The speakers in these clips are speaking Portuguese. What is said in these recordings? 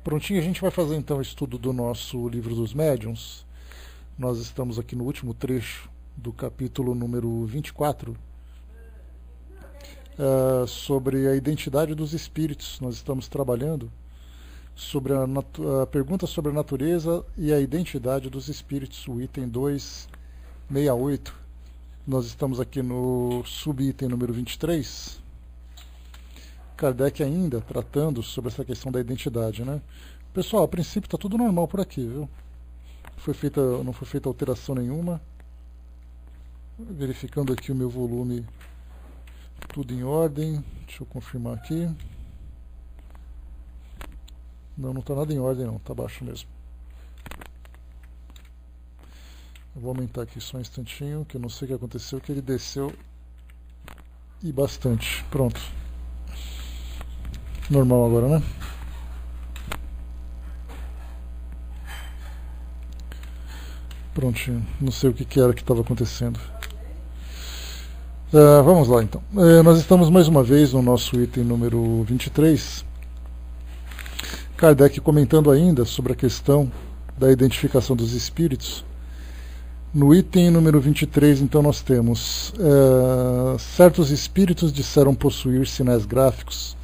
Prontinho, a gente vai fazer então o estudo do nosso livro dos médiuns. Nós estamos aqui no último trecho do capítulo número 24, sobre a identidade dos espíritos. Nós estamos trabalhando sobre a pergunta sobre a natureza e a identidade dos espíritos, o item 268. Nós estamos aqui no subitem número 23. Kardec ainda tratando sobre essa questão da identidade, né? Pessoal, a princípio está tudo normal por aqui, viu? Não foi feita alteração nenhuma. Verificando aqui o meu volume, tudo em ordem. Deixa eu confirmar aqui. Não está nada em ordem não, está baixo mesmo. Eu vou aumentar aqui só um instantinho, que eu não sei o que aconteceu, que ele desceu e bastante. Pronto. Normal agora, né? Prontinho. Não sei o que era que estava acontecendo. Vamos lá então. Nós estamos mais uma vez no nosso item número 23. Kardec comentando ainda sobre a questão da identificação dos espíritos. No item número 23, então, nós temos certos espíritos disseram possuir sinais gráficos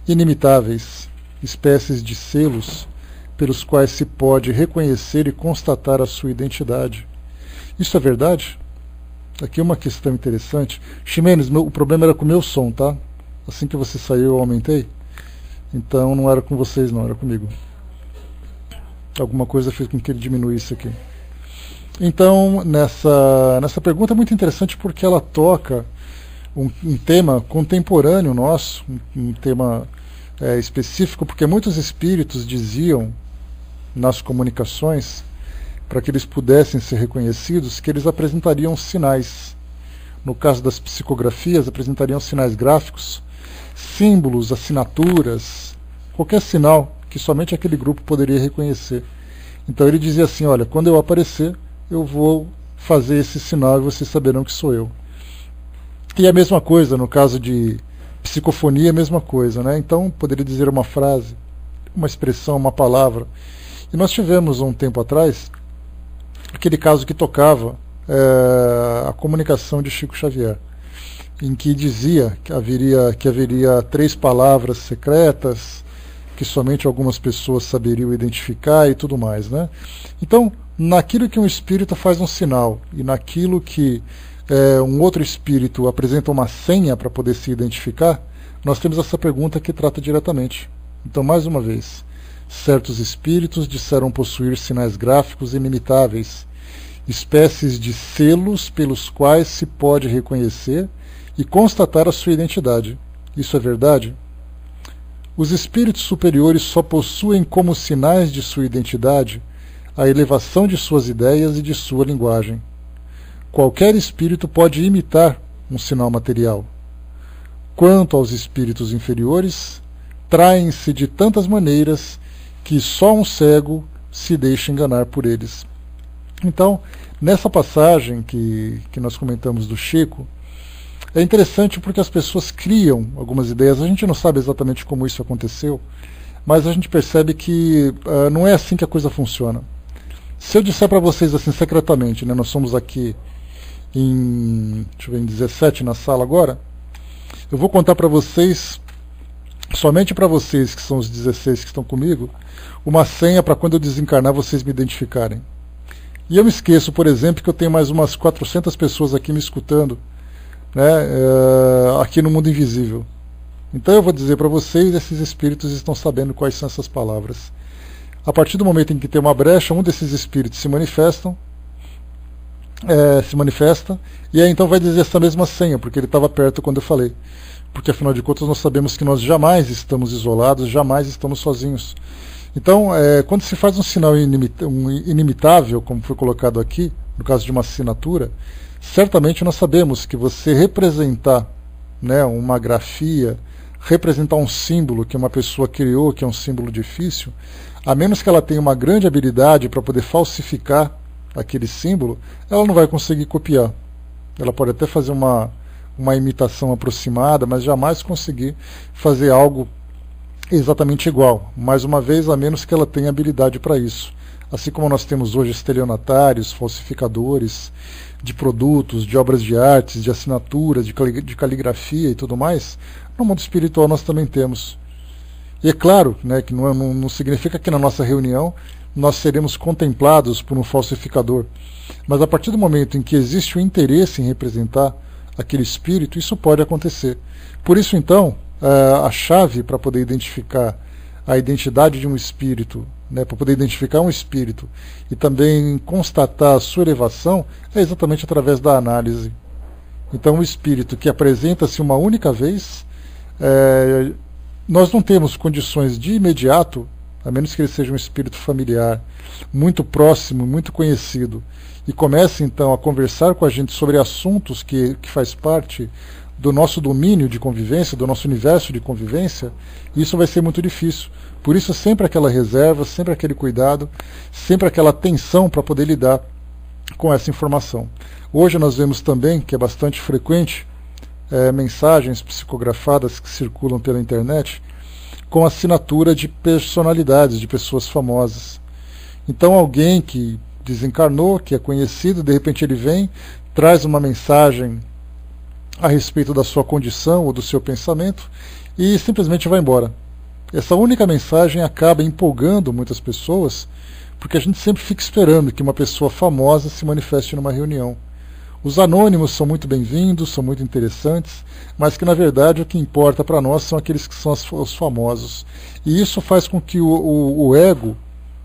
inimitáveis, espécies de selos pelos quais se pode reconhecer e constatar a sua identidade. Isso é verdade? Aqui é uma questão interessante. Ximenes, o problema era com o meu som, tá? Assim que você saiu eu aumentei. Então não era com vocês não, era comigo. Alguma coisa fez com que ele diminuísse aqui. Então, nessa pergunta é muito interessante porque ela toca um tema contemporâneo nosso, um tema específico, porque muitos espíritos diziam nas comunicações, para que eles pudessem ser reconhecidos, que eles apresentariam sinais. No caso das psicografias, apresentariam sinais gráficos, símbolos, assinaturas, qualquer sinal que somente aquele grupo poderia reconhecer. Então ele dizia assim, olha, quando eu aparecer, eu vou fazer esse sinal e vocês saberão que sou eu. E a mesma coisa, no caso de psicofonia, a mesma coisa, né? Então, poderia dizer uma frase, uma expressão, uma palavra. E nós tivemos, um tempo atrás, aquele caso que tocava a comunicação de Chico Xavier, em que dizia que haveria 3 palavras secretas, que somente algumas pessoas saberiam identificar e tudo mais, né? Então, naquilo que um espírito faz um sinal, e naquilo que um outro espírito apresenta uma senha para poder se identificar, nós temos essa pergunta que trata diretamente. Então, mais uma vez, certos espíritos disseram possuir sinais gráficos inimitáveis, espécies de selos pelos quais se pode reconhecer e constatar a sua identidade. Isso é verdade? Os espíritos superiores só possuem como sinais de sua identidade a elevação de suas ideias e de sua linguagem. Qualquer espírito pode imitar um sinal material. Quanto aos espíritos inferiores, traem-se de tantas maneiras que só um cego se deixa enganar por eles. Então, nessa passagem que nós comentamos do Chico, é interessante porque as pessoas criam algumas ideias. A gente não sabe exatamente como isso aconteceu, mas a gente percebe que não é assim que a coisa funciona. Se eu disser para vocês assim secretamente, né, nós somos aqui em 17 na sala agora, eu vou contar para vocês, somente para vocês que são os 16 que estão comigo, uma senha para quando eu desencarnar vocês me identificarem. E eu me esqueço, por exemplo, que eu tenho mais umas 400 pessoas aqui me escutando, né, aqui no mundo invisível. Então eu vou dizer para vocês, esses espíritos estão sabendo quais são essas palavras. A partir do momento em que tem uma brecha, um desses espíritos se manifesta, e aí então vai dizer essa mesma senha, porque ele estava perto quando eu falei. Porque afinal de contas nós sabemos que nós jamais estamos isolados, jamais estamos sozinhos. Então, quando se faz um sinal inimitável, como foi colocado aqui, no caso de uma assinatura, certamente nós sabemos que você representar, né, uma grafia, representar um símbolo que uma pessoa criou, que é um símbolo difícil, a menos que ela tenha uma grande habilidade para poder falsificar aquele símbolo, ela não vai conseguir copiar. Ela pode até fazer uma imitação aproximada, mas jamais conseguir fazer algo exatamente igual, mais uma vez, a menos que ela tenha habilidade para isso. Assim como nós temos hoje estelionatários, falsificadores de produtos, de obras de artes, de assinaturas, de caligrafia e tudo mais, no mundo espiritual nós também temos. E é claro, né, que não significa que na nossa reunião nós seremos contemplados por um falsificador, mas a partir do momento em que existe o interesse em representar aquele espírito, isso pode acontecer. Por isso, então, a chave para poder identificar a identidade de um espírito, né, para poder identificar um espírito e também constatar a sua elevação, é exatamente através da análise. Então, o espírito que apresenta-se uma única vez, nós não temos condições de imediato, a menos que ele seja um espírito familiar, muito próximo, muito conhecido, e comece então a conversar com a gente sobre assuntos que faz parte do nosso domínio de convivência, do nosso universo de convivência, isso vai ser muito difícil. Por isso, sempre aquela reserva, sempre aquele cuidado, sempre aquela atenção para poder lidar com essa informação. Hoje nós vemos também, que é bastante frequente, mensagens psicografadas que circulam pela internet com assinatura de personalidades, de pessoas famosas. Então alguém que desencarnou, que é conhecido, de repente ele vem, traz uma mensagem a respeito da sua condição ou do seu pensamento e simplesmente vai embora. Essa única mensagem acaba empolgando muitas pessoas, porque a gente sempre fica esperando que uma pessoa famosa se manifeste numa reunião. Os anônimos são muito bem-vindos, são muito interessantes, mas que na verdade o que importa para nós são aqueles que são os famosos. E isso faz com que o ego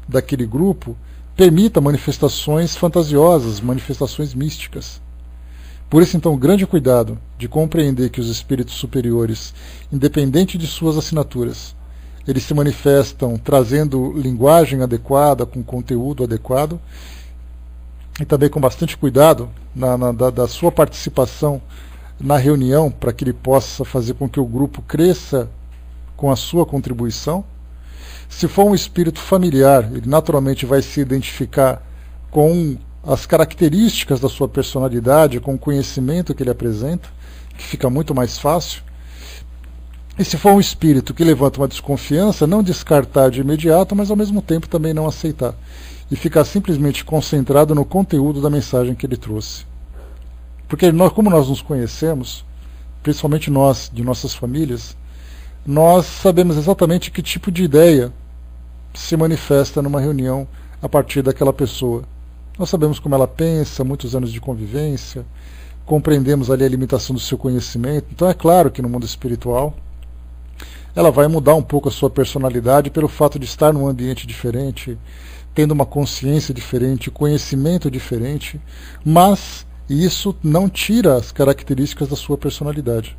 daquele grupo permita manifestações fantasiosas, manifestações místicas. Por isso, então, grande cuidado de compreender que os espíritos superiores, independente de suas assinaturas, eles se manifestam trazendo linguagem adequada, com conteúdo adequado, e também com bastante cuidado da sua participação na reunião, para que ele possa fazer com que o grupo cresça com a sua contribuição. Se for um espírito familiar, ele naturalmente vai se identificar com as características da sua personalidade, com o conhecimento que ele apresenta, que fica muito mais fácil. E se for um espírito que levanta uma desconfiança, não descartar de imediato, mas ao mesmo tempo também não aceitar. E ficar simplesmente concentrado no conteúdo da mensagem que ele trouxe. Porque como nós nos conhecemos, principalmente nós, de nossas famílias, nós sabemos exatamente que tipo de ideia se manifesta numa reunião a partir daquela pessoa. Nós sabemos como ela pensa, muitos anos de convivência, compreendemos ali a limitação do seu conhecimento. Então é claro que no mundo espiritual ela vai mudar um pouco a sua personalidade pelo fato de estar num ambiente diferente, tendo uma consciência diferente, conhecimento diferente, mas isso não tira as características da sua personalidade.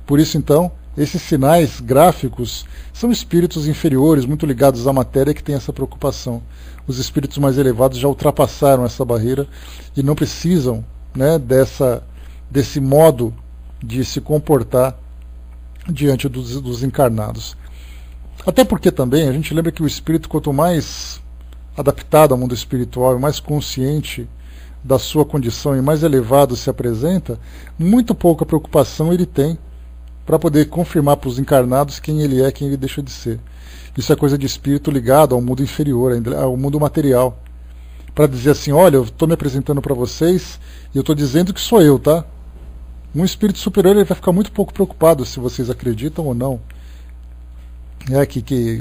Por isso, então, esses sinais gráficos são espíritos inferiores, muito ligados à matéria, que têm essa preocupação. Os espíritos mais elevados já ultrapassaram essa barreira e não precisam, né, desse modo de se comportar diante dos encarnados. Até porque também a gente lembra que o espírito, quanto mais adaptado ao mundo espiritual e mais consciente da sua condição e mais elevado se apresenta, muito pouca preocupação ele tem para poder confirmar para os encarnados quem ele é, quem ele deixa de ser. Isso é coisa de espírito ligado ao mundo inferior, ao mundo material. Para dizer assim, olha, eu estou me apresentando para vocês e eu estou dizendo que sou eu, tá? Um espírito superior ele vai ficar muito pouco preocupado se vocês acreditam ou não.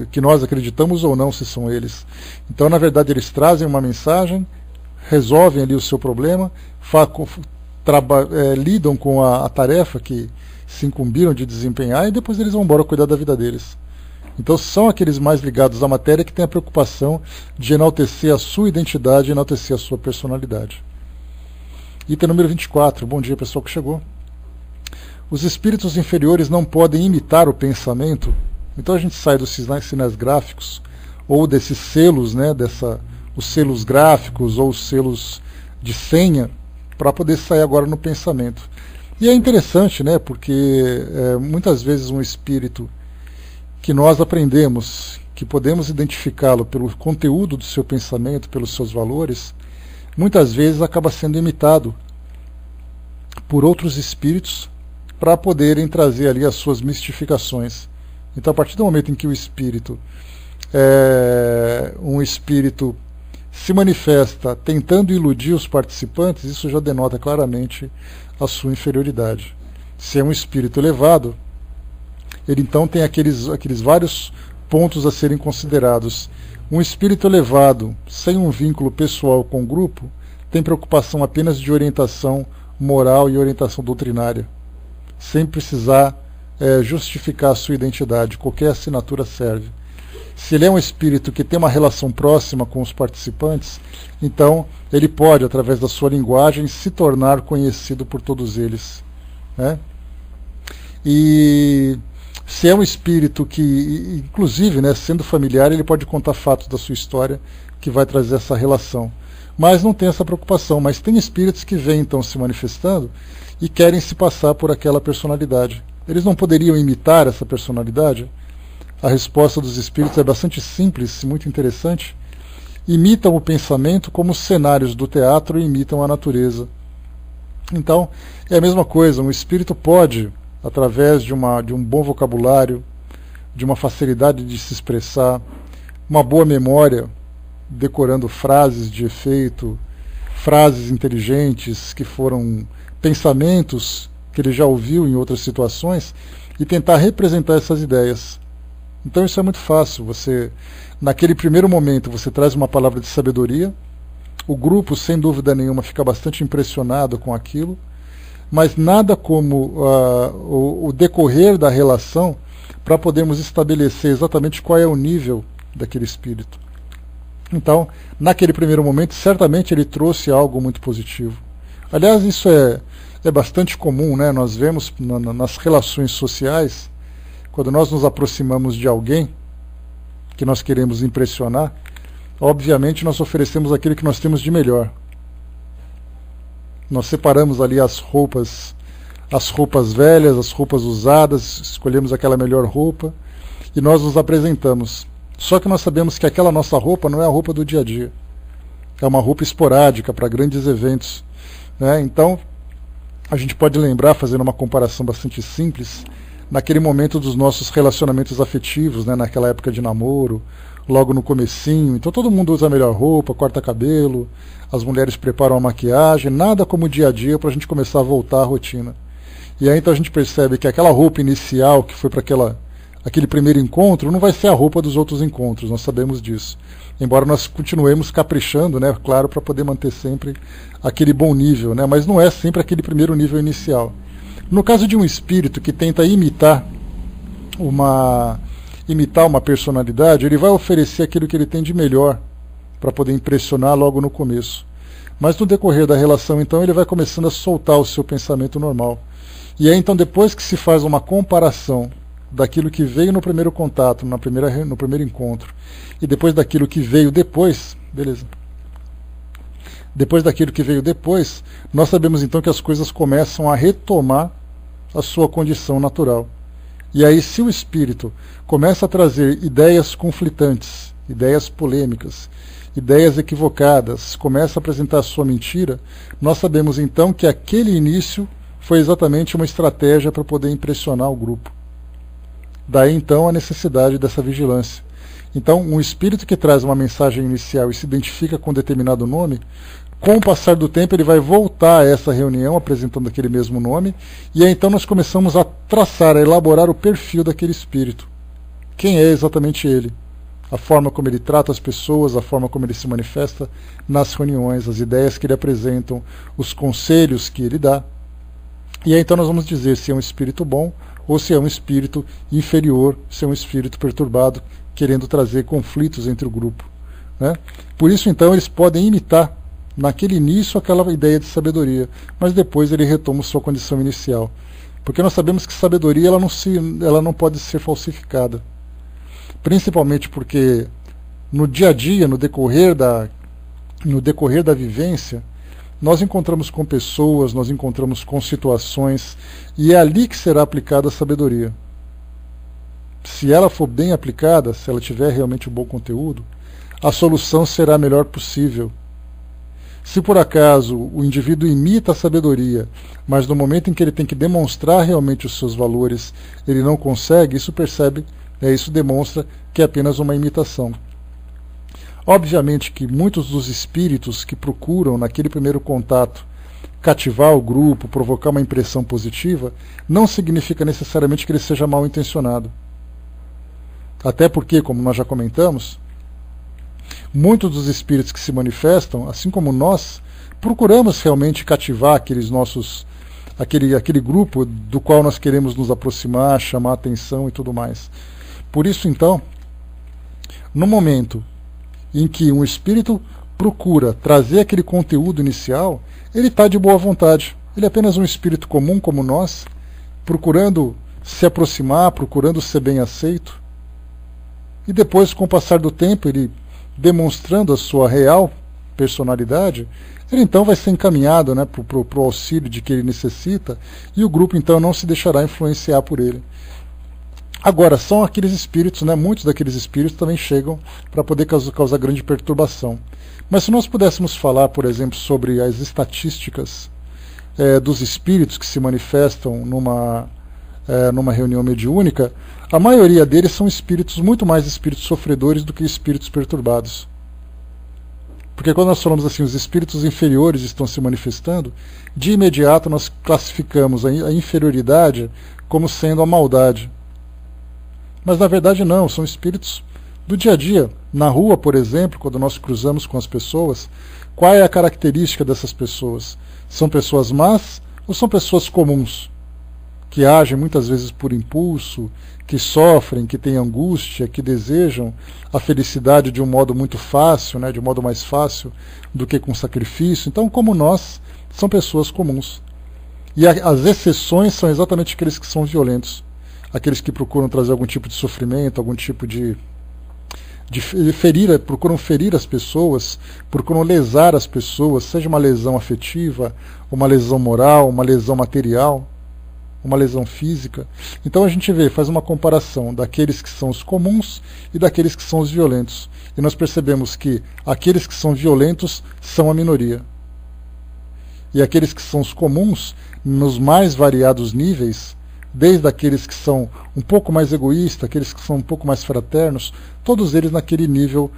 Que nós acreditamos ou não se são eles. Então, na verdade, eles trazem uma mensagem, resolvem ali o seu problema, lidam com a tarefa que se incumbiram de desempenhar e depois eles vão embora cuidar da vida deles. Então são aqueles mais ligados à matéria que têm a preocupação de enaltecer a sua identidade, enaltecer a sua personalidade. Item número 24. Bom dia, pessoal que chegou. Os espíritos inferiores não podem imitar o pensamento. Então a gente sai dos sinais gráficos, ou desses selos, né, os selos gráficos ou os selos de senha, para poder sair agora no pensamento. E é interessante, né, porque muitas vezes um espírito que nós aprendemos, que podemos identificá-lo pelo conteúdo do seu pensamento, pelos seus valores, muitas vezes acaba sendo imitado por outros espíritos para poderem trazer ali as suas mistificações. Então, a partir do momento em que o espírito, um espírito se manifesta tentando iludir os participantes, isso já denota claramente a sua inferioridade. Se é um espírito elevado, ele então tem aqueles vários pontos a serem considerados. Um espírito elevado, sem um vínculo pessoal com o grupo, tem preocupação apenas de orientação moral e orientação doutrinária, sem precisar justificar a sua identidade. Qualquer assinatura serve. Se ele é um espírito que tem uma relação próxima com os participantes, então ele pode, através da sua linguagem, se tornar conhecido por todos eles, né? E se é um espírito que, inclusive, né, sendo familiar, ele pode contar fatos da sua história que vai trazer essa relação. Mas não tem essa preocupação. Mas tem espíritos que vêm então se manifestando e querem se passar por aquela personalidade. Eles não poderiam imitar essa personalidade? A resposta dos espíritos é bastante simples e muito interessante. Imitam o pensamento como os cenários do teatro imitam a natureza. Então, é a mesma coisa. Um espírito pode, através de um bom vocabulário, de uma facilidade de se expressar, uma boa memória, decorando frases de efeito, frases inteligentes que foram pensamentos que ele já ouviu em outras situações, e tentar representar essas ideias. Então isso é muito fácil. Você, naquele primeiro momento, você traz uma palavra de sabedoria, o grupo, sem dúvida nenhuma, fica bastante impressionado com aquilo, mas nada como o decorrer da relação para podermos estabelecer exatamente qual é o nível daquele espírito. Então, naquele primeiro momento, certamente ele trouxe algo muito positivo. Aliás, isso é bastante comum, né? Nós vemos nas relações sociais, quando nós nos aproximamos de alguém que nós queremos impressionar, obviamente nós oferecemos aquilo que nós temos de melhor. Nós separamos ali as roupas velhas, as roupas usadas, escolhemos aquela melhor roupa e nós nos apresentamos. Só que nós sabemos que aquela nossa roupa não é a roupa do dia a dia. É uma roupa esporádica para grandes eventos, né? Então, a gente pode lembrar, fazendo uma comparação bastante simples, naquele momento dos nossos relacionamentos afetivos, né? Naquela época de namoro, logo no comecinho. Então todo mundo usa a melhor roupa, corta cabelo, as mulheres preparam a maquiagem, nada como o dia a dia para a gente começar a voltar à rotina. E aí então a gente percebe que aquela roupa inicial que foi para aquele primeiro encontro não vai ser a roupa dos outros encontros, nós sabemos disso. Embora nós continuemos caprichando, né, claro, para poder manter sempre aquele bom nível, né, mas não é sempre aquele primeiro nível inicial. No caso de um espírito que tenta imitar uma personalidade, ele vai oferecer aquilo que ele tem de melhor para poder impressionar logo no começo. Mas no decorrer da relação, então, ele vai começando a soltar o seu pensamento normal. E aí, então, depois que se faz uma comparação daquilo que veio no primeiro contato, no primeiro encontro, e depois daquilo que veio depois, beleza. Depois daquilo que veio depois, nós sabemos então que as coisas começam a retomar a sua condição natural. E aí, se o espírito começa a trazer ideias conflitantes, ideias polêmicas, ideias equivocadas, começa a apresentar a sua mentira, nós sabemos então que aquele início foi exatamente uma estratégia para poder impressionar o grupo. Daí então a necessidade dessa vigilância. Então, um espírito que traz uma mensagem inicial e se identifica com determinado nome, com o passar do tempo ele vai voltar a essa reunião apresentando aquele mesmo nome, e aí então nós começamos a traçar, a elaborar o perfil daquele espírito. Quem é exatamente ele? A forma como ele trata as pessoas, a forma como ele se manifesta nas reuniões, as ideias que ele apresenta, os conselhos que ele dá. E aí então nós vamos dizer se é um espírito bom ou se é um espírito inferior, se é um espírito perturbado, querendo trazer conflitos entre o grupo, né? Por isso então eles podem imitar naquele início aquela ideia de sabedoria, mas depois ele retoma sua condição inicial. Porque nós sabemos que sabedoria ela não pode ser falsificada. Principalmente porque no dia a dia, no decorrer da vivência, nós encontramos com pessoas, nós encontramos com situações, e é ali que será aplicada a sabedoria. Se ela for bem aplicada, se ela tiver realmente um bom conteúdo, a solução será a melhor possível. Se por acaso o indivíduo imita a sabedoria, mas no momento em que ele tem que demonstrar realmente os seus valores, ele não consegue, isso Isso demonstra que é apenas uma imitação. Obviamente que muitos dos espíritos que procuram, naquele primeiro contato, cativar o grupo, provocar uma impressão positiva, não significa necessariamente que ele seja mal intencionado. Até porque, como nós já comentamos, muitos dos espíritos que se manifestam, assim como nós, procuramos realmente cativar aquele grupo do qual nós queremos nos aproximar, chamar a atenção e tudo mais. Por isso, então, no momento em que um espírito procura trazer aquele conteúdo inicial, ele está de boa vontade. Ele é apenas um espírito comum como nós, procurando se aproximar, procurando ser bem aceito. E depois, com o passar do tempo, ele demonstrando a sua real personalidade, ele então vai ser encaminhado, né, para o auxílio de que ele necessita, e o grupo então não se deixará influenciar por ele. Agora, são aqueles espíritos, né, muitos daqueles espíritos também chegam para poder causar grande perturbação. Mas se nós pudéssemos falar, por exemplo, sobre as estatísticas dos espíritos que se manifestam numa reunião mediúnica, a maioria deles são espíritos, muito mais espíritos sofredores do que espíritos perturbados. Porque quando nós falamos assim, os espíritos inferiores estão se manifestando, de imediato nós classificamos a inferioridade como sendo a maldade. Mas na verdade não, são espíritos do dia a dia. Na rua, por exemplo, quando nós cruzamos com as pessoas, qual é a característica dessas pessoas? São pessoas más ou são pessoas comuns? Que agem muitas vezes por impulso, que sofrem, que têm angústia, que desejam a felicidade de um modo muito fácil, né, de um modo mais fácil do que com sacrifício. Então, como nós, são pessoas comuns. E as exceções são exatamente aqueles que são violentos. Aqueles que procuram trazer algum tipo de sofrimento, algum tipo de ferir, procuram ferir as pessoas, procuram lesar as pessoas, seja uma lesão afetiva, uma lesão moral, uma lesão material, uma lesão física. Então a gente faz uma comparação daqueles que são os comuns e daqueles que são os violentos. E nós percebemos que aqueles que são violentos são a minoria. E aqueles que são os comuns, nos mais variados níveis, desde aqueles que são um pouco mais egoístas, aqueles que são um pouco mais fraternos, todos eles naquele nível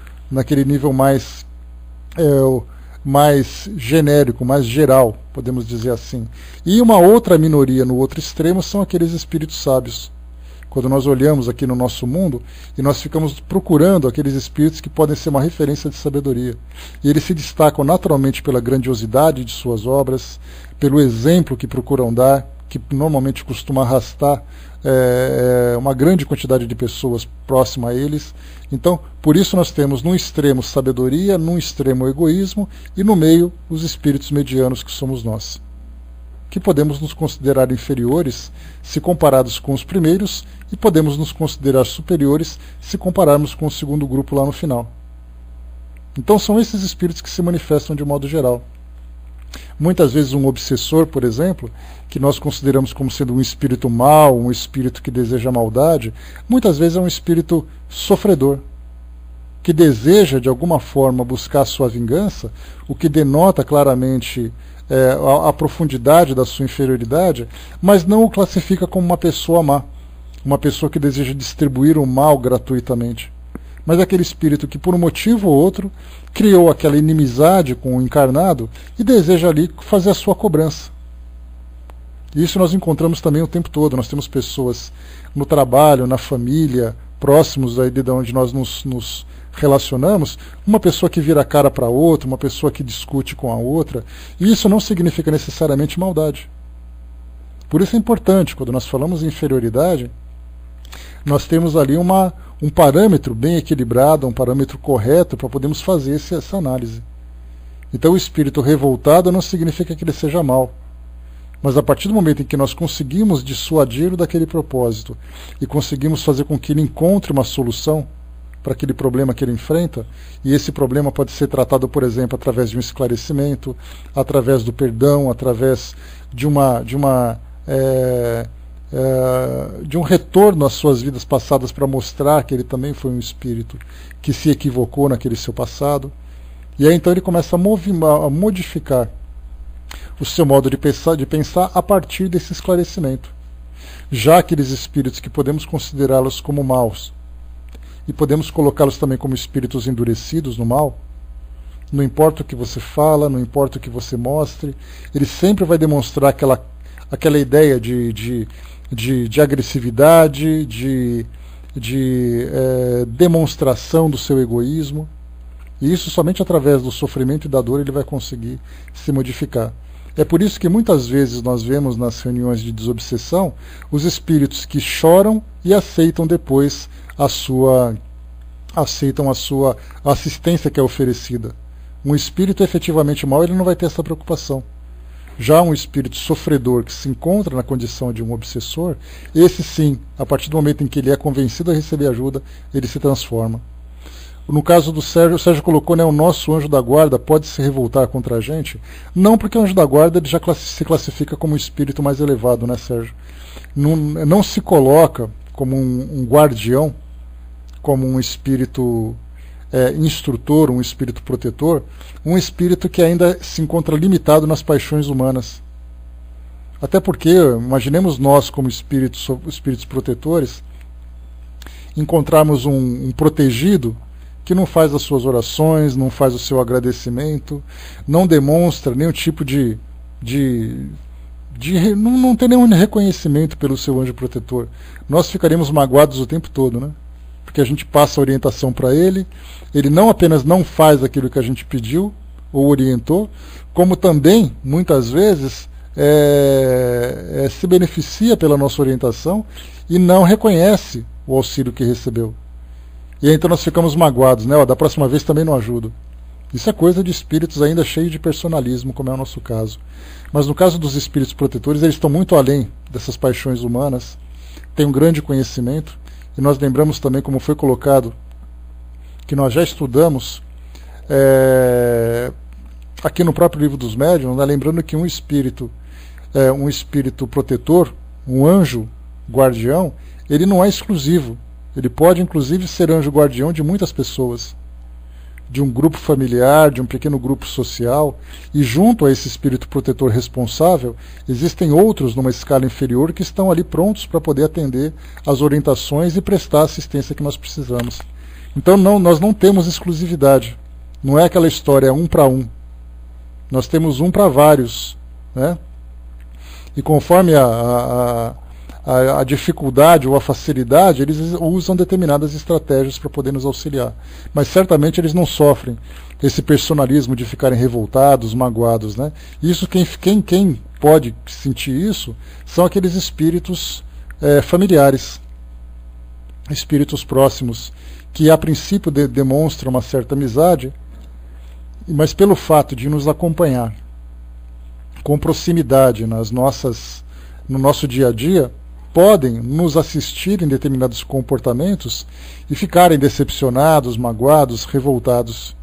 mais mais genérico, mais geral, podemos dizer assim. E uma outra minoria no outro extremo são aqueles espíritos sábios. Quando nós olhamos aqui no nosso mundo e nós ficamos procurando aqueles espíritos que podem ser uma referência de sabedoria. E eles se destacam naturalmente pela grandiosidade de suas obras, pelo exemplo que procuram dar, que normalmente costuma arrastar uma grande quantidade de pessoas próximas a eles. Então, por isso nós temos num extremo sabedoria, num extremo egoísmo e no meio os espíritos medianos que somos nós, que podemos nos considerar inferiores se comparados com os primeiros e podemos nos considerar superiores se compararmos com o segundo grupo lá no final. Então são esses espíritos que se manifestam de modo geral. Muitas vezes um obsessor, por exemplo, que nós consideramos como sendo um espírito mau, um espírito que deseja maldade, muitas vezes é um espírito sofredor, que deseja de alguma forma buscar a sua vingança, o que denota claramente a profundidade da sua inferioridade, mas não o classifica como uma pessoa má, uma pessoa que deseja distribuir o mal gratuitamente. Mas aquele espírito que, por um motivo ou outro, criou aquela inimizade com o encarnado e deseja ali fazer a sua cobrança. Isso nós encontramos também o tempo todo. Nós temos pessoas no trabalho, na família, próximos aí de onde nós nos relacionamos, uma pessoa que vira a cara para outra, uma pessoa que discute com a outra, e isso não significa necessariamente maldade. Por isso é importante, quando nós falamos em inferioridade, nós temos ali um parâmetro bem equilibrado, um parâmetro correto para podermos fazer essa análise. Então o espírito revoltado não significa que ele seja mau, mas a partir do momento em que nós conseguimos dissuadi-lo daquele propósito e conseguimos fazer com que ele encontre uma solução para aquele problema que ele enfrenta, e esse problema pode ser tratado, por exemplo, através de um esclarecimento, através do perdão, através de um retorno às suas vidas passadas para mostrar que ele também foi um espírito que se equivocou naquele seu passado. E aí então ele começa a modificar o seu modo de pensar a partir desse esclarecimento. Já aqueles espíritos que podemos considerá-los como maus, e podemos colocá-los também como espíritos endurecidos no mal, não importa o que você fala, não importa o que você mostre, ele sempre vai demonstrar aquela ideia de agressividade, de demonstração do seu egoísmo. E isso somente através do sofrimento e da dor ele vai conseguir se modificar. É por isso que muitas vezes nós vemos nas reuniões de desobsessão os espíritos que choram e aceitam depois a sua assistência que é oferecida. Um espírito efetivamente mau, ele não vai ter essa preocupação. Já um espírito sofredor que se encontra na condição de um obsessor, esse sim, a partir do momento em que ele é convencido a receber ajuda, ele se transforma. No caso do Sérgio, o Sérgio colocou, né, o nosso anjo da guarda pode se revoltar contra a gente? Não, porque o anjo da guarda ele já se classifica como um espírito mais elevado, né, Sérgio? Não se coloca como um guardião, como um espírito instrutor, um espírito protetor, um espírito que ainda se encontra limitado nas paixões humanas. Até porque, imaginemos nós como espíritos protetores, encontrarmos um protegido que não faz as suas orações, não faz o seu agradecimento, não demonstra nenhum tipo não tem nenhum reconhecimento pelo seu anjo protetor. Nós ficaríamos magoados o tempo todo, né? Porque a gente passa a orientação para ele, ele não apenas não faz aquilo que a gente pediu ou orientou, como também, muitas vezes, se beneficia pela nossa orientação e não reconhece o auxílio que recebeu. E aí, então nós ficamos magoados, né? Da próxima vez também não ajudo. Isso é coisa de espíritos ainda cheios de personalismo, como é o nosso caso. Mas no caso dos espíritos protetores, eles estão muito além dessas paixões humanas, têm um grande conhecimento, e nós lembramos também, como foi colocado, que nós já estudamos aqui no próprio Livro dos Médiuns, né? Lembrando que um espírito protetor, um anjo guardião, ele não é exclusivo. Ele pode, inclusive, ser anjo guardião de muitas pessoas, de um grupo familiar, de um pequeno grupo social, e junto a esse espírito protetor responsável, existem outros numa escala inferior que estão ali prontos para poder atender às orientações e prestar a assistência que nós precisamos. Então nós não temos exclusividade. Não é aquela história um para um. Nós temos um para vários, né? E conforme a dificuldade ou a facilidade, eles usam determinadas estratégias para poder nos auxiliar. Mas certamente eles não sofrem esse personalismo de ficarem revoltados, magoados, né? Isso quem pode sentir isso são aqueles espíritos familiares, espíritos próximos, que a princípio demonstram uma certa amizade, mas pelo fato de nos acompanhar com proximidade no nosso dia a dia, podem nos assistir em determinados comportamentos e ficarem decepcionados, magoados, revoltados.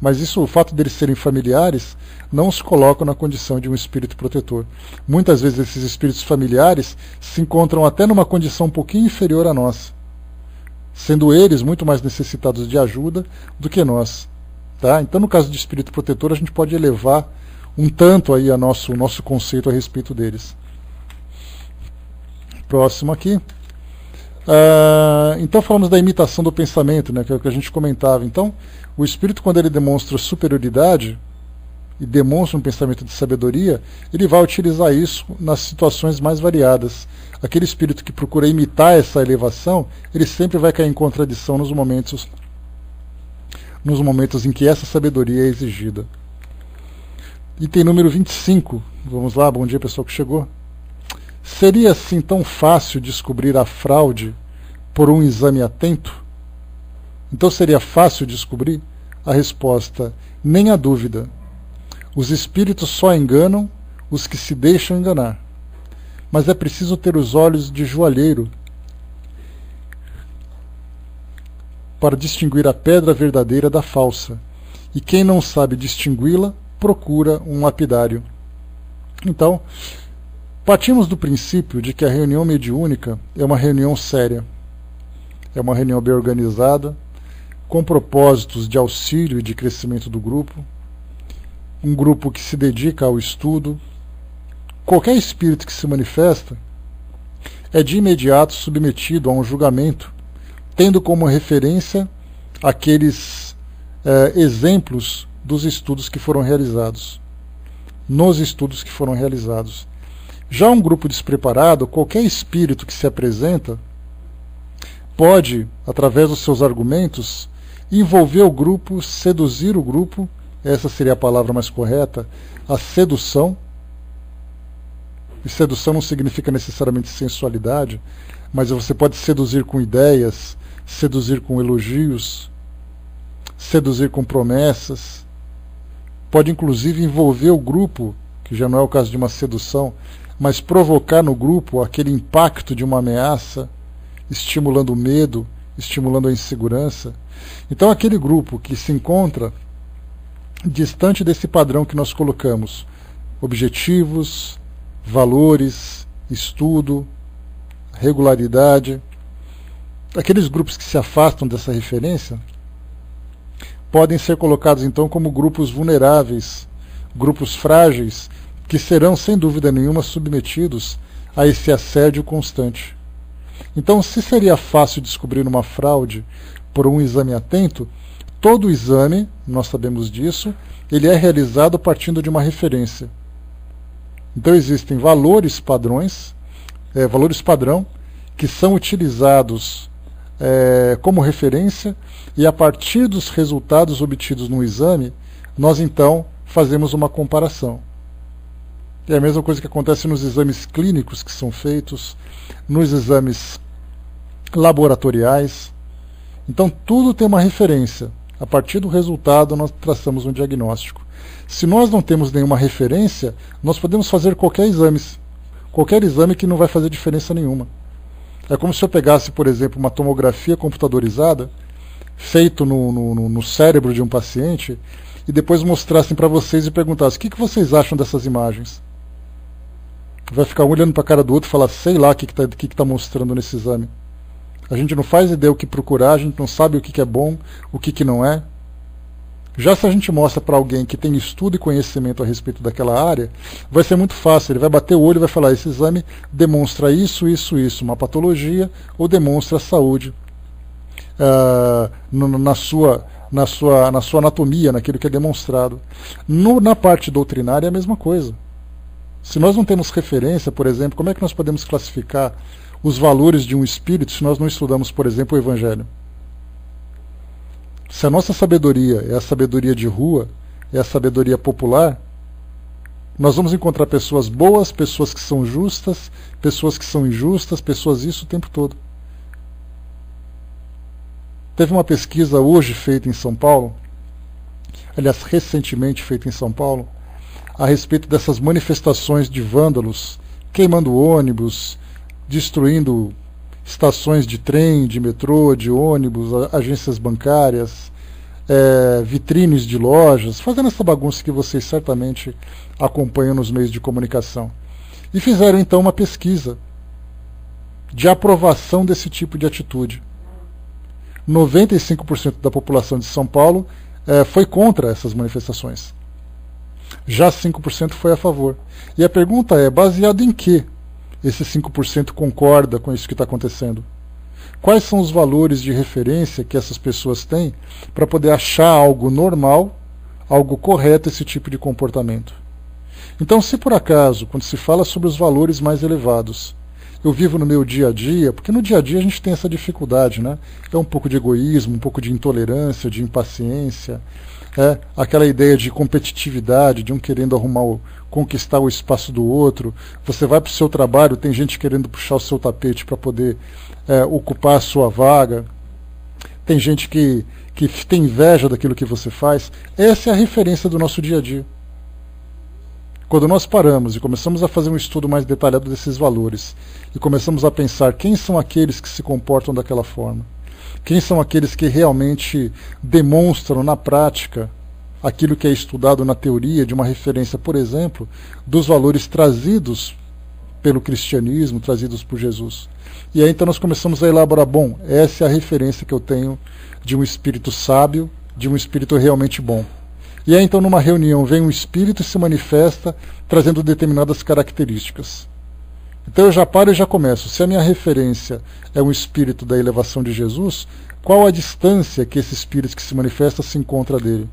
Mas isso, o fato deles serem familiares, não os colocam na condição de um espírito protetor. Muitas vezes esses espíritos familiares se encontram até numa condição um pouquinho inferior à nossa, sendo eles muito mais necessitados de ajuda do que nós. Tá? Então, no caso de espírito protetor, a gente pode elevar um tanto aí o nosso conceito a respeito deles. Próximo aqui. Então falamos da imitação do pensamento, né, que é o que a gente comentava. Então, o espírito, quando ele demonstra superioridade e demonstra um pensamento de sabedoria, ele vai utilizar isso nas situações mais variadas. Aquele espírito que procura imitar essa elevação, ele sempre vai cair em contradição nos momentos em que essa sabedoria é exigida. Item número 25. Vamos lá, bom dia pessoal que chegou. Seria assim tão fácil descobrir a fraude por um exame atento? Então seria fácil descobrir? A resposta, nem a dúvida. Os espíritos só enganam os que se deixam enganar. Mas é preciso ter os olhos de joalheiro para distinguir a pedra verdadeira da falsa. E quem não sabe distingui-la, procura um lapidário. Então, partimos do princípio de que a reunião mediúnica é uma reunião séria, é uma reunião bem organizada, com propósitos de auxílio e de crescimento do grupo, um grupo que se dedica ao estudo. Qualquer espírito que se manifesta, é de imediato submetido a um julgamento, tendo como referência aqueles exemplos dos estudos que foram realizados. Nos estudos que foram realizados. Já um grupo despreparado, qualquer espírito que se apresenta, pode, através dos seus argumentos, envolver o grupo, seduzir o grupo, essa seria a palavra mais correta, a sedução. E sedução não significa necessariamente sensualidade, mas você pode seduzir com ideias, seduzir com elogios, seduzir com promessas, pode inclusive envolver o grupo, que já não é o caso de uma sedução, mas provocar no grupo aquele impacto de uma ameaça, estimulando o medo, estimulando a insegurança. Então aquele grupo que se encontra distante desse padrão que nós colocamos, objetivos, valores, estudo, regularidade, aqueles grupos que se afastam dessa referência, podem ser colocados então como grupos vulneráveis, grupos frágeis, que serão sem dúvida nenhuma submetidos a esse assédio constante. Então, se seria fácil descobrir uma fraude por um exame atento, todo exame, nós sabemos disso, ele é realizado partindo de uma referência. Então existem valores padrões, valores padrão, que são utilizados como referência, e a partir dos resultados obtidos no exame, nós então fazemos uma comparação. É a mesma coisa que acontece nos exames clínicos que são feitos, nos exames laboratoriais. Então tudo tem uma referência. A partir do resultado nós traçamos um diagnóstico. Se nós não temos nenhuma referência, nós podemos fazer qualquer exame que não vai fazer diferença nenhuma. É como se eu pegasse, por exemplo, uma tomografia computadorizada, feito no cérebro de um paciente, e depois mostrassem para vocês e perguntassem: o que vocês acham dessas imagens? Vai ficar um olhando para a cara do outro e falar: sei lá o que está mostrando nesse exame. A gente não faz ideia o que procurar, a gente não sabe o que é bom, o que não é. Já se a gente mostra para alguém que tem estudo e conhecimento a respeito daquela área, vai ser muito fácil. Ele vai bater o olho e vai falar: esse exame demonstra isso, uma patologia, ou demonstra saúde na sua anatomia, naquilo que é demonstrado. Na parte doutrinária é a mesma coisa. Se nós não temos referência, por exemplo, como é que nós podemos classificar os valores de um espírito se nós não estudamos, por exemplo, o Evangelho? Se a nossa sabedoria é a sabedoria de rua, é a sabedoria popular, nós vamos encontrar pessoas boas, pessoas que são justas, pessoas que são injustas, pessoas isso o tempo todo. Teve uma pesquisa hoje feita em São Paulo, aliás, recentemente feita em São Paulo, a respeito dessas manifestações de vândalos, queimando ônibus, destruindo estações de trem, de metrô, de ônibus, agências bancárias, vitrines de lojas, fazendo essa bagunça que vocês certamente acompanham nos meios de comunicação. E fizeram então uma pesquisa de aprovação desse tipo de atitude. 95% da população de São Paulo foi contra essas manifestações. Já 5% foi a favor. E a pergunta é: baseado em que esse 5% concorda com isso que está acontecendo? Quais são os valores de referência que essas pessoas têm para poder achar algo normal, algo correto esse tipo de comportamento? Então, se por acaso, quando se fala sobre os valores mais elevados, eu vivo no meu dia a dia, porque no dia a dia a gente tem essa dificuldade, né? É um pouco de egoísmo, um pouco de intolerância, de impaciência, aquela ideia de competitividade, de um querendo conquistar o espaço do outro. Você vai para o seu trabalho, tem gente querendo puxar o seu tapete para poder ocupar a sua vaga. Tem gente que tem inveja daquilo que você faz. Essa é a referência do nosso dia a dia. Quando nós paramos e começamos a fazer um estudo mais detalhado desses valores, e começamos a pensar quem são aqueles que se comportam daquela forma, quem são aqueles que realmente demonstram na prática aquilo que é estudado na teoria, de uma referência, por exemplo, dos valores trazidos pelo cristianismo, trazidos por Jesus. E aí então nós começamos a elaborar: bom, essa é a referência que eu tenho de um espírito sábio, de um espírito realmente bom. E aí então numa reunião vem um espírito e se manifesta trazendo determinadas características. Então eu já paro e já começo. Se a minha referência é um espírito da elevação de Jesus, qual a distância que esse espírito que se manifesta se encontra dele?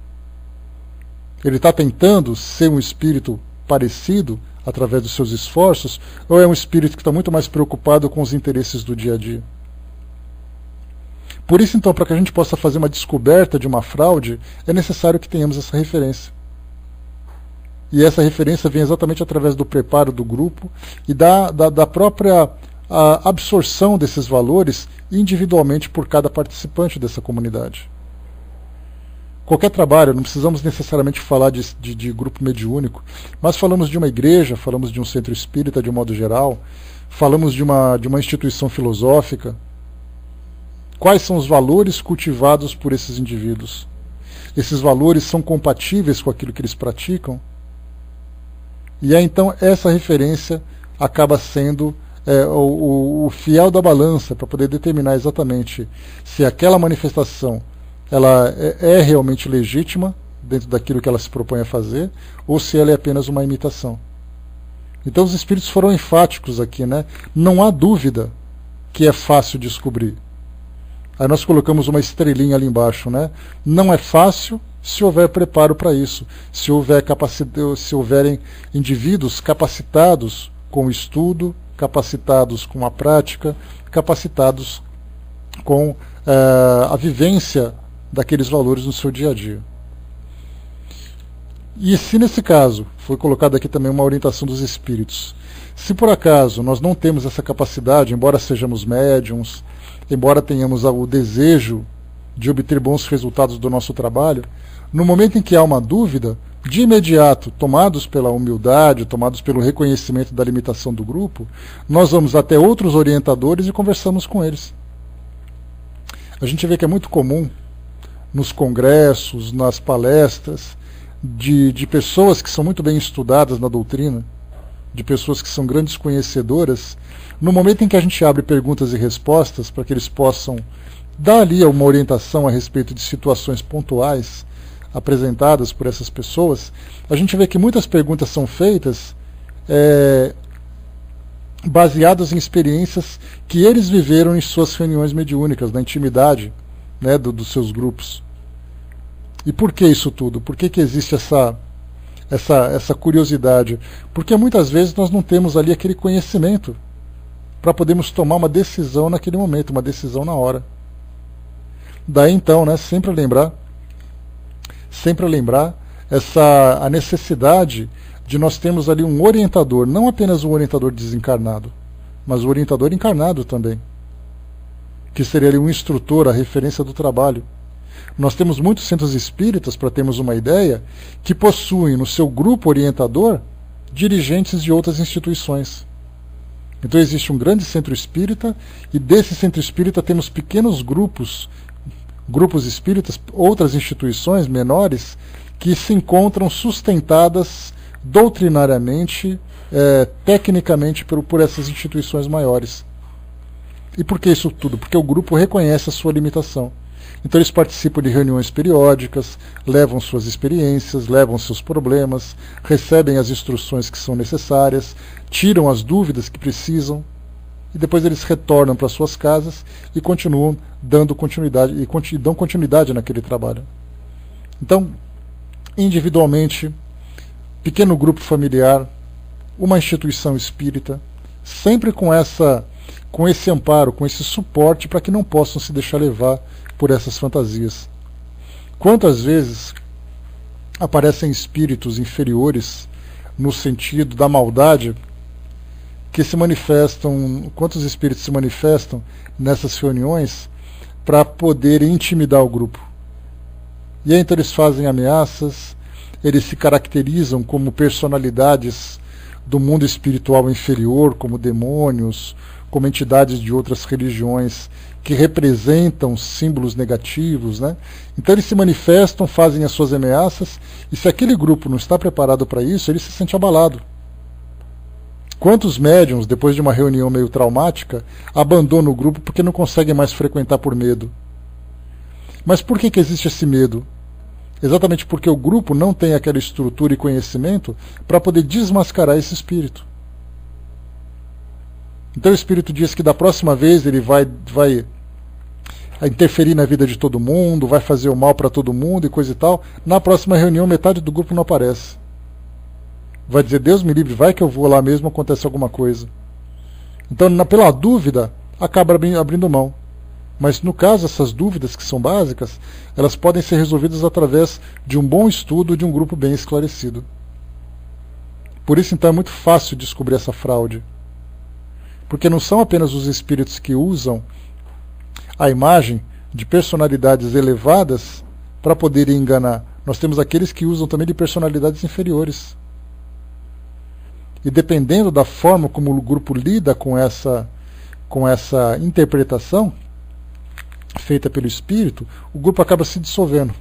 Ele está tentando ser um espírito parecido através dos seus esforços, ou é um espírito que está muito mais preocupado com os interesses do dia a dia? Por isso, então, para que a gente possa fazer uma descoberta de uma fraude, é necessário que tenhamos essa referência. E essa referência vem exatamente através do preparo do grupo e da própria absorção desses valores individualmente por cada participante dessa comunidade. Qualquer trabalho, não precisamos necessariamente falar de grupo mediúnico, mas falamos de uma igreja, falamos de um centro espírita de um modo geral, falamos de uma instituição filosófica. Quais são os valores cultivados por esses indivíduos? Esses valores são compatíveis com aquilo que eles praticam? E aí, então, essa referência acaba sendo o fiel da balança para poder determinar exatamente se aquela manifestação ela é realmente legítima dentro daquilo que ela se propõe a fazer, ou se ela é apenas uma imitação. Então os espíritos foram enfáticos aqui, né? Não há dúvida que é fácil descobrir. Aí nós colocamos uma estrelinha ali embaixo, né? Não é fácil se houver preparo para isso, se houverem indivíduos capacitados com o estudo, capacitados com a prática, capacitados com a vivência daqueles valores no seu dia a dia. E se nesse caso, foi colocado aqui também uma orientação dos espíritos, se por acaso nós não temos essa capacidade, embora sejamos médiums, embora tenhamos o desejo de obter bons resultados do nosso trabalho, no momento em que há uma dúvida, de imediato, tomados pela humildade, tomados pelo reconhecimento da limitação do grupo, nós vamos até outros orientadores e conversamos com eles. A gente vê que é muito comum nos congressos, nas palestras, de pessoas que são muito bem estudadas na doutrina, de pessoas que são grandes conhecedoras, no momento em que a gente abre perguntas e respostas para que eles possam dar ali uma orientação a respeito de situações pontuais apresentadas por essas pessoas, a gente vê que muitas perguntas são feitas baseadas em experiências que eles viveram em suas reuniões mediúnicas, na intimidade, né, dos seus grupos. E por que isso tudo? Por que existe essa curiosidade? Porque muitas vezes nós não temos ali aquele conhecimento para podermos tomar uma decisão naquele momento, uma decisão na hora. Daí então, né, sempre lembrar a necessidade de nós termos ali um orientador, não apenas um orientador desencarnado, mas um orientador encarnado também, que seria ali um instrutor, a referência do trabalho. Nós temos muitos centros espíritas, para termos uma ideia, que possuem no seu grupo orientador dirigentes de outras instituições. Então existe um grande centro espírita, e desse centro espírita temos pequenos grupos espíritas, outras instituições menores, que se encontram sustentadas doutrinariamente, tecnicamente por essas instituições maiores. E por que isso tudo? Porque o grupo reconhece a sua limitação. Então eles participam de reuniões periódicas, levam suas experiências, levam seus problemas, recebem as instruções que são necessárias, tiram as dúvidas que precisam, e depois eles retornam para suas casas e continuam dando continuidade, e dão continuidade naquele trabalho. Então, individualmente, pequeno grupo familiar, uma instituição espírita, sempre com esse amparo, com esse suporte para que não possam se deixar levar por essas fantasias. Quantas vezes aparecem espíritos inferiores no sentido da maldade que se manifestam, quantos espíritos se manifestam nessas reuniões para poder intimidar o grupo. E aí então eles fazem ameaças, eles se caracterizam como personalidades do mundo espiritual inferior, como demônios, como entidades de outras religiões que representam símbolos negativos, né? Então eles se manifestam, fazem as suas ameaças, e se aquele grupo não está preparado para isso, ele se sente abalado. Quantos médiums, depois de uma reunião meio traumática, abandonam o grupo porque não conseguem mais frequentar por medo? Mas por que existe esse medo? Exatamente porque o grupo não tem aquela estrutura e conhecimento para poder desmascarar esse espírito. Então o espírito diz que da próxima vez ele vai interferir na vida de todo mundo, vai fazer o mal para todo mundo e coisa e tal. Na próxima reunião, metade do grupo não aparece. Vai dizer, Deus me livre, vai que eu vou lá mesmo, acontece alguma coisa. Então, pela dúvida, acaba abrindo mão. Mas no caso, essas dúvidas que são básicas, elas podem ser resolvidas através de um bom estudo, de um grupo bem esclarecido. Por isso, então, é muito fácil descobrir essa fraude. Porque não são apenas os espíritos que usam a imagem de personalidades elevadas para poderem enganar. Nós temos aqueles que usam também de personalidades inferiores. E dependendo da forma como o grupo lida com essa interpretação feita pelo espírito, o grupo acaba se dissolvendo.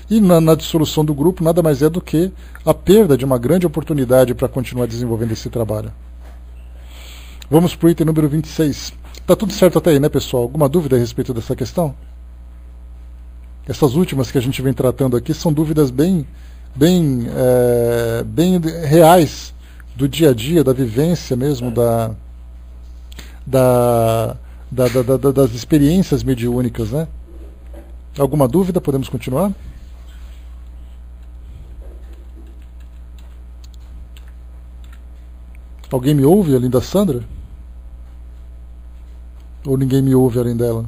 E na dissolução do grupo nada mais é do que a perda de uma grande oportunidade para continuar desenvolvendo esse trabalho. Vamos para o item número 26. Está tudo certo até aí, né, pessoal? Alguma dúvida a respeito dessa questão? Essas últimas que a gente vem tratando aqui são dúvidas bem reais do dia a dia, da vivência mesmo, das experiências mediúnicas, né? Alguma dúvida? Podemos continuar? Alguém me ouve além da Sandra? Ou ninguém me ouve além dela?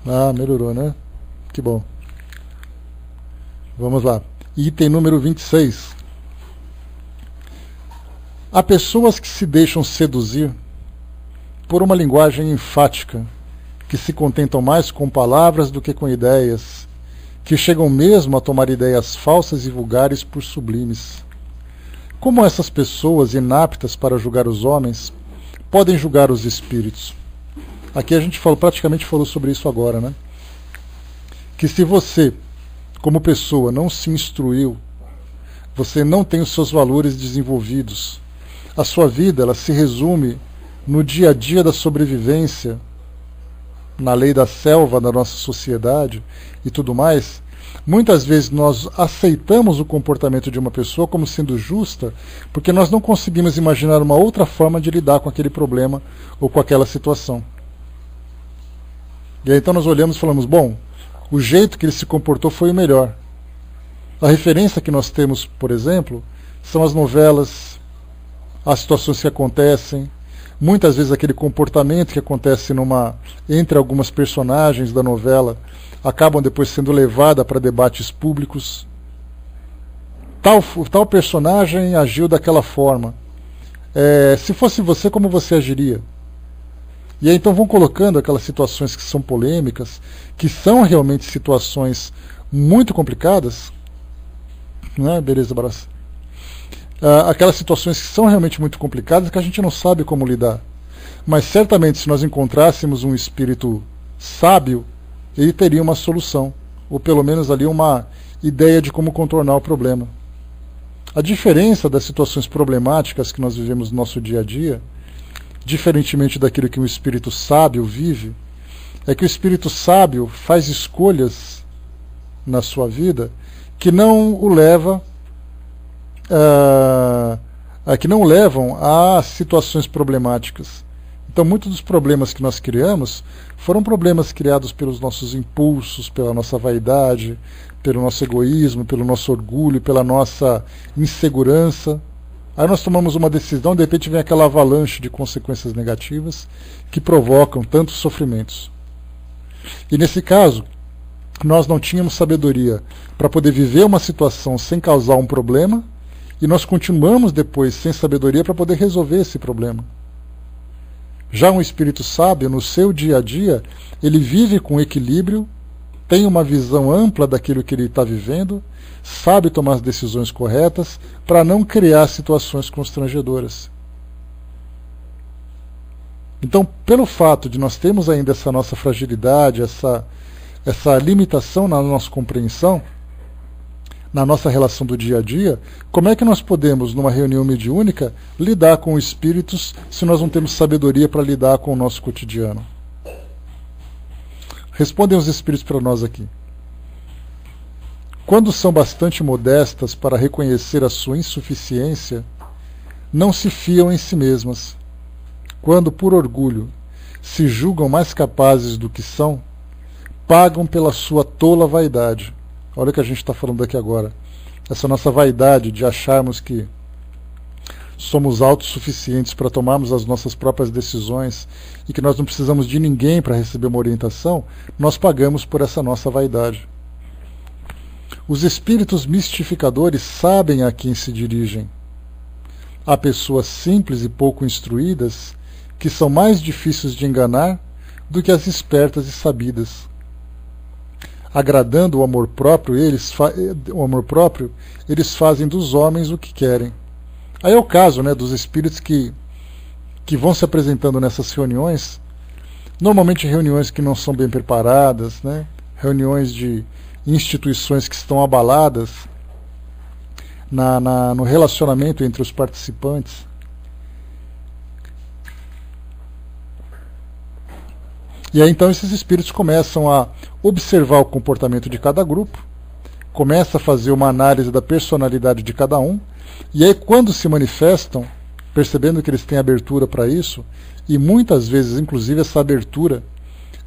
Ah, melhorou, né? Que bom. Vamos lá. Item número 26. Há pessoas que se deixam seduzir por uma linguagem enfática, que se contentam mais com palavras do que com ideias, que chegam mesmo a tomar ideias falsas e vulgares por sublimes. Como essas pessoas, inaptas para julgar os homens, podem julgar os espíritos? Aqui a gente praticamente falou sobre isso agora, né? Que se você, como pessoa, não se instruiu, você não tem os seus valores desenvolvidos, a sua vida ela se resume no dia a dia da sobrevivência, na lei da selva da nossa sociedade e tudo mais, muitas vezes nós aceitamos o comportamento de uma pessoa como sendo justa, porque nós não conseguimos imaginar uma outra forma de lidar com aquele problema ou com aquela situação. E aí então nós olhamos e falamos, bom, o jeito que ele se comportou foi o melhor. A referência que nós temos, por exemplo, são as novelas, as situações que acontecem, muitas vezes aquele comportamento que acontece entre algumas personagens da novela acabam depois sendo levada para debates públicos. Tal personagem agiu daquela forma. Se fosse você, como você agiria? E aí então vão colocando aquelas situações que são polêmicas, que são realmente situações muito complicadas, né? Beleza, Barassa? Aquelas situações que são realmente muito complicadas que a gente não sabe como lidar. Mas certamente se nós encontrássemos um espírito sábio, ele teria uma solução, ou pelo menos ali uma ideia de como contornar o problema. A diferença das situações problemáticas que nós vivemos no nosso dia a dia, diferentemente daquilo que um espírito sábio vive, é que o espírito sábio faz escolhas na sua vida que não o levam a situações problemáticas. Então, muitos dos problemas que nós criamos foram problemas criados pelos nossos impulsos, pela nossa vaidade, pelo nosso egoísmo, pelo nosso orgulho, pela nossa insegurança. Aí nós tomamos uma decisão, de repente vem aquela avalanche de consequências negativas que provocam tantos sofrimentos. E nesse caso, nós não tínhamos sabedoria para poder viver uma situação sem causar um problema, e nós continuamos depois sem sabedoria para poder resolver esse problema. Já um espírito sábio, no seu dia a dia, ele vive com equilíbrio, tem uma visão ampla daquilo que ele está vivendo, sabe tomar as decisões corretas para não criar situações constrangedoras. Então, pelo fato de nós termos ainda essa nossa fragilidade, essa limitação na nossa compreensão, na nossa relação do dia a dia, como é que nós podemos, numa reunião mediúnica, lidar com espíritos se nós não temos sabedoria para lidar com o nosso cotidiano? Respondem os espíritos para nós aqui. Quando são bastante modestas para reconhecer a sua insuficiência, não se fiam em si mesmas. Quando, por orgulho, se julgam mais capazes do que são, pagam pela sua tola vaidade. Olha o que a gente está falando aqui agora. Essa nossa vaidade de acharmos que somos autossuficientes para tomarmos as nossas próprias decisões e que nós não precisamos de ninguém para receber uma orientação, nós pagamos por essa nossa vaidade. Os espíritos mistificadores sabem a quem se dirigem. Há pessoas simples e pouco instruídas que são mais difíceis de enganar do que as espertas e sabidas. Agradando o amor próprio, eles fazem dos homens o que querem. Aí é o caso, né, dos espíritos que vão se apresentando nessas reuniões, normalmente reuniões que não são bem preparadas, né, reuniões de instituições que estão abaladas no relacionamento entre os participantes. E aí então esses espíritos começam a observar o comportamento de cada grupo, começa a fazer uma análise da personalidade de cada um, e aí quando se manifestam, percebendo que eles têm abertura para isso, e muitas vezes, inclusive, essa abertura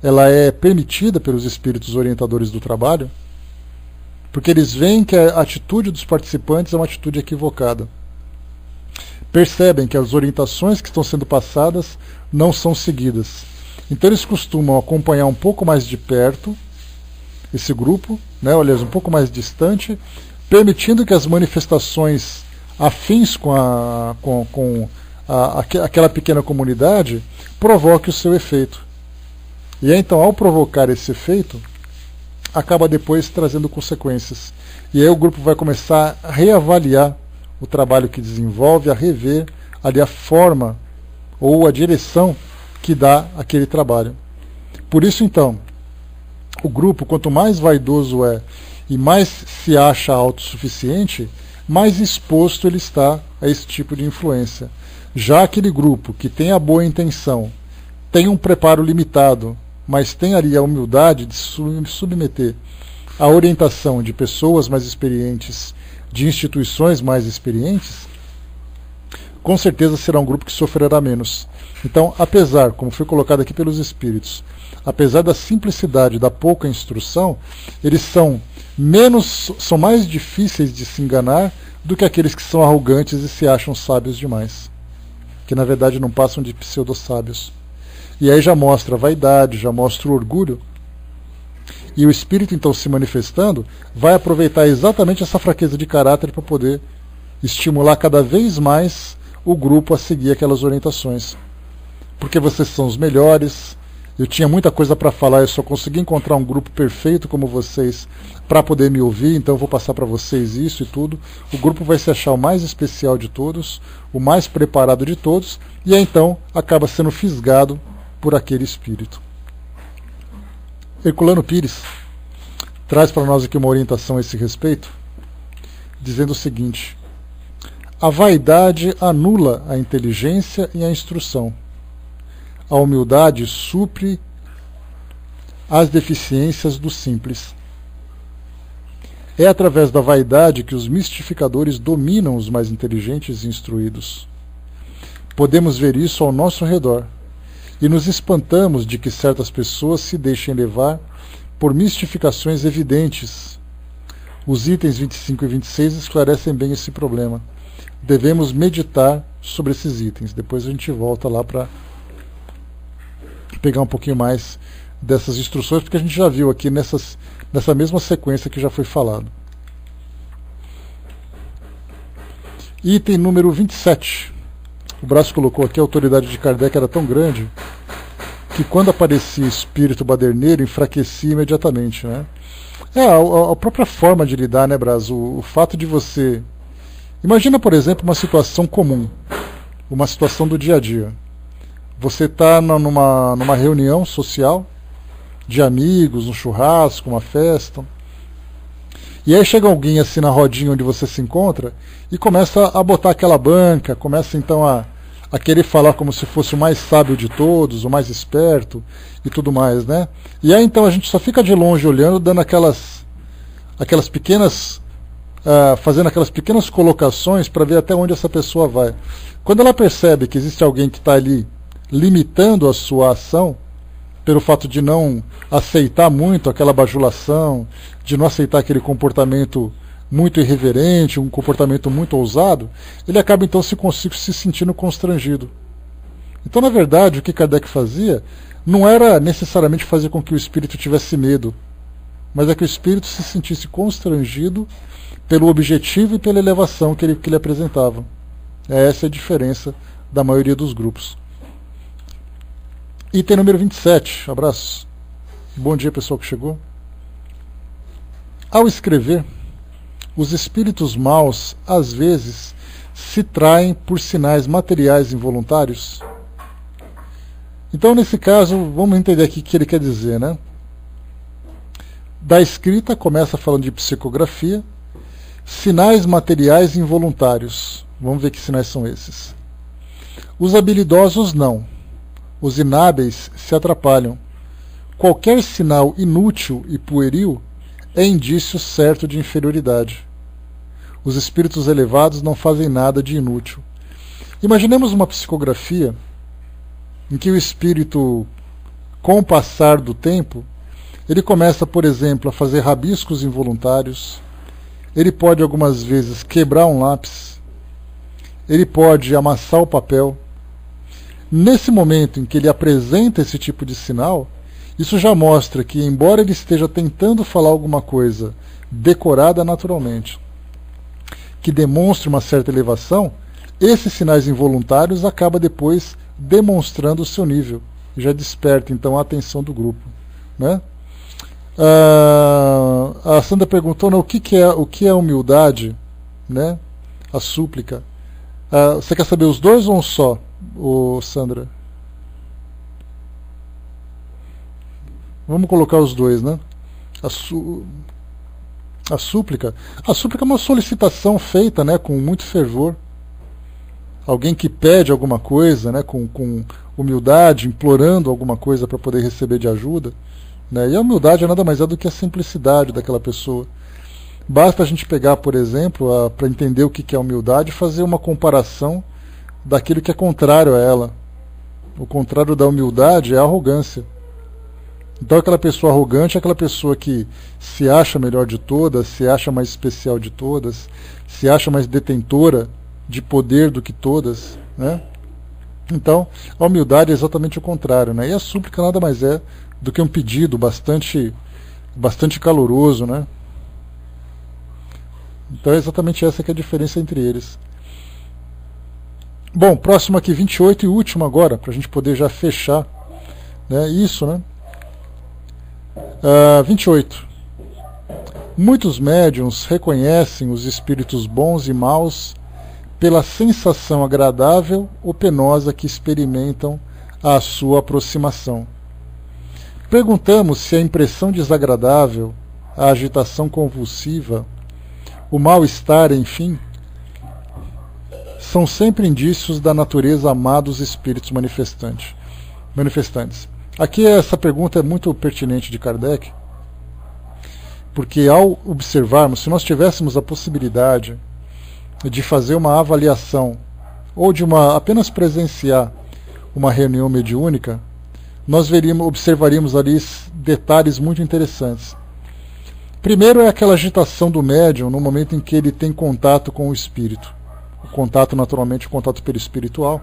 ela é permitida pelos espíritos orientadores do trabalho, porque eles veem que a atitude dos participantes é uma atitude equivocada. Percebem que as orientações que estão sendo passadas não são seguidas. Então eles costumam acompanhar um pouco mais de perto esse grupo, né, aliás, um pouco mais distante, permitindo que as manifestações afins com aquela pequena comunidade provoquem o seu efeito. E aí, então, ao provocar esse efeito, acaba depois trazendo consequências. E aí o grupo vai começar a reavaliar o trabalho que desenvolve, a rever ali a forma ou a direção que dá aquele trabalho. Por isso, então, o grupo, quanto mais vaidoso é e mais se acha autossuficiente, mais exposto ele está a esse tipo de influência. Já aquele grupo que tem a boa intenção, tem um preparo limitado, mas tem ali a humildade de submeter à orientação de pessoas mais experientes, de instituições mais experientes, com certeza será um grupo que sofrerá menos. Então, apesar, como foi colocado aqui pelos espíritos, apesar da simplicidade, da pouca instrução, eles são mais difíceis de se enganar do que aqueles que são arrogantes e se acham sábios demais, que na verdade não passam de pseudo-sábios. E aí já mostra a vaidade, já mostra o orgulho, e o espírito então se manifestando vai aproveitar exatamente essa fraqueza de caráter para poder estimular cada vez mais o grupo a seguir aquelas orientações. Porque vocês são os melhores, eu tinha muita coisa para falar, eu só consegui encontrar um grupo perfeito como vocês para poder me ouvir, então eu vou passar para vocês isso e tudo. O grupo vai se achar o mais especial de todos, o mais preparado de todos, e aí então acaba sendo fisgado por aquele espírito. Herculano Pires traz para nós aqui uma orientação a esse respeito, dizendo o seguinte: a vaidade anula a inteligência e a instrução. A humildade supre as deficiências do simples. É através da vaidade que os mistificadores dominam os mais inteligentes e instruídos. Podemos ver isso ao nosso redor, e nos espantamos de que certas pessoas se deixem levar por mistificações evidentes. Os itens 25 e 26 esclarecem bem esse problema. Devemos meditar sobre esses itens. Depois a gente volta lá para pegar um pouquinho mais dessas instruções, porque a gente já viu aqui nessa mesma sequência que já foi falado. Item número 27. O Braço colocou aqui: a autoridade de Kardec era tão grande que quando aparecia espírito baderneiro enfraquecia imediatamente, né? A própria forma de lidar, né, Braz? O fato de você... Imagina, por exemplo, uma situação comum, uma situação do dia a dia. Você está numa reunião social de amigos, um churrasco, uma festa, e aí chega alguém assim na rodinha onde você se encontra e começa a botar aquela banca, começa então a querer falar como se fosse o mais sábio de todos, o mais esperto e tudo mais, né? E aí então a gente só fica de longe olhando, dando aquelas pequenas fazendo aquelas pequenas colocações para ver até onde essa pessoa vai. Quando ela percebe que existe alguém que está ali limitando a sua ação, pelo fato de não aceitar muito aquela bajulação, de não aceitar aquele comportamento muito irreverente, um comportamento muito ousado, ele acaba então se sentindo constrangido. Então, na verdade, o que Kardec fazia não era necessariamente fazer com que o espírito tivesse medo, mas é que o espírito se sentisse constrangido pelo objetivo e pela elevação que ele apresentava. Essa é a diferença da maioria dos grupos. Item número 27. Abraço. Bom dia, pessoal que chegou. Ao escrever, os espíritos maus, às vezes, se traem por sinais materiais involuntários. Então, nesse caso, vamos entender aqui o que ele quer dizer, né? Da escrita, começa falando de psicografia, sinais materiais involuntários. Vamos ver que sinais são esses. Os habilidosos não. Os inábeis se atrapalham. Qualquer sinal inútil e pueril é indício certo de inferioridade. Os espíritos elevados não fazem nada de inútil. Imaginemos uma psicografia em que o espírito, com o passar do tempo, ele começa, por exemplo, a fazer rabiscos involuntários, ele pode algumas vezes quebrar um lápis, ele pode amassar o papel. Nesse momento em que ele apresenta esse tipo de sinal, isso já mostra que, embora ele esteja tentando falar alguma coisa decorada naturalmente, que demonstre uma certa elevação, esses sinais involuntários acabam depois demonstrando o seu nível. Já desperta então a atenção do grupo, né? A Sandra perguntou, né, o que é humildade, né? A súplica. Você quer saber os dois ou um só, Sandra? Vamos colocar os dois, né? A súplica. A súplica é uma solicitação feita, né, com muito fervor. Alguém que pede alguma coisa, né, com humildade, implorando alguma coisa para poder receber de ajuda. Né? E a humildade nada mais é do que a simplicidade daquela pessoa. Basta a gente pegar, por exemplo, para entender o que é humildade, fazer uma comparação daquilo que é contrário a ela. O contrário da humildade é a arrogância. Então aquela pessoa arrogante é aquela pessoa que se acha melhor de todas, se acha mais especial de todas, se acha mais detentora de poder do que todas, né? Então a humildade é exatamente o contrário, né? E a súplica nada mais é do que um pedido bastante caloroso, né? Então é exatamente essa que é a diferença entre eles. Bom, próximo aqui, 28 e último agora, para a gente poder já fechar, né? Isso, né? 28. Muitos médiuns reconhecem os espíritos bons e maus pela sensação agradável ou penosa que experimentam à sua aproximação. Perguntamos se a impressão desagradável, a agitação convulsiva, o mal-estar, enfim, são sempre indícios da natureza amada dos espíritos manifestantes. Aqui essa pergunta é muito pertinente de Kardec, porque ao observarmos, se nós tivéssemos a possibilidade de fazer uma avaliação ou de apenas presenciar uma reunião mediúnica, nós observaríamos ali detalhes muito interessantes. Primeiro é aquela agitação do médium no momento em que ele tem contato com o espírito. O contato, naturalmente, o contato perispiritual.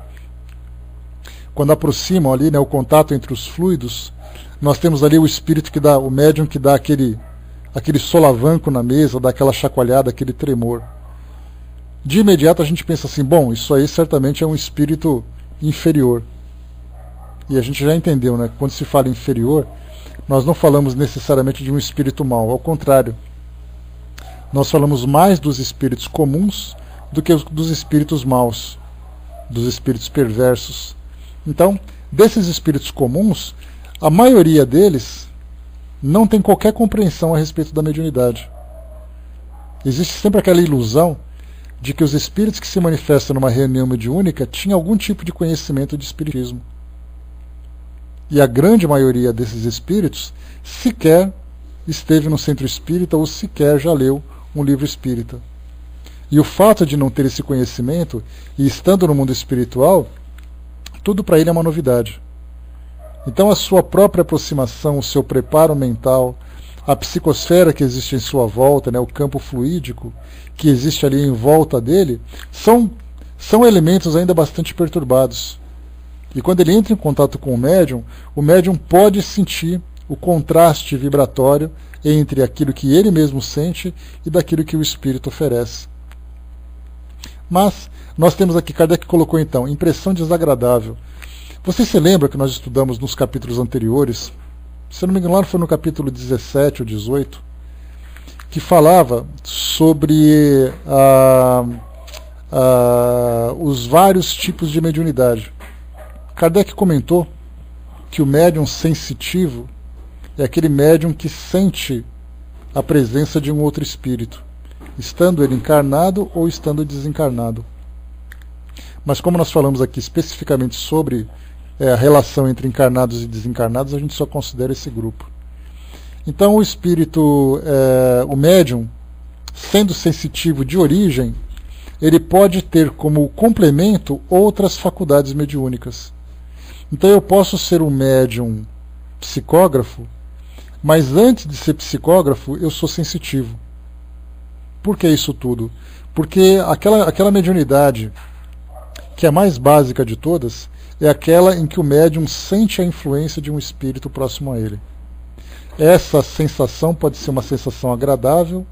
Quando aproximam ali, né, o contato entre os fluidos, nós temos ali o espírito que dá, o médium que dá aquele solavanco na mesa, dá aquela chacoalhada, aquele tremor. De imediato a gente pensa assim, bom, isso aí certamente é um espírito inferior. E a gente já entendeu, né? Quando se fala inferior, nós não falamos necessariamente de um espírito mau, ao contrário. Nós falamos mais dos espíritos comuns do que dos espíritos maus, dos espíritos perversos. Então, desses espíritos comuns, a maioria deles não tem qualquer compreensão a respeito da mediunidade. Existe sempre aquela ilusão de que os espíritos que se manifestam numa reunião mediúnica tinham algum tipo de conhecimento de espiritismo. E a grande maioria desses espíritos sequer esteve no centro espírita ou sequer já leu um livro espírita. E o fato de não ter esse conhecimento, e estando no mundo espiritual, tudo para ele é uma novidade. Então a sua própria aproximação, o seu preparo mental, a psicosfera que existe em sua volta, né, o campo fluídico que existe ali em volta dele, são elementos ainda bastante perturbados. E quando ele entra em contato com o médium pode sentir o contraste vibratório entre aquilo que ele mesmo sente e daquilo que o espírito oferece. Mas nós temos aqui, Kardec colocou então, impressão desagradável. Você se lembra que nós estudamos nos capítulos anteriores, se eu não me engano, lá foi no capítulo 17 ou 18, que falava sobre os vários tipos de mediunidade. Kardec comentou que o médium sensitivo é aquele médium que sente a presença de um outro espírito, estando ele encarnado ou estando desencarnado. Mas como nós falamos aqui especificamente sobre a relação entre encarnados e desencarnados, a gente só considera esse grupo. Então o espírito, o médium, sendo sensitivo de origem, ele pode ter como complemento outras faculdades mediúnicas. Então eu posso ser um médium psicógrafo, mas antes de ser psicógrafo eu sou sensitivo. Por que isso tudo? Porque aquela mediunidade que é a mais básica de todas é aquela em que o médium sente a influência de um espírito próximo a ele. Essa sensação pode ser uma sensação agradável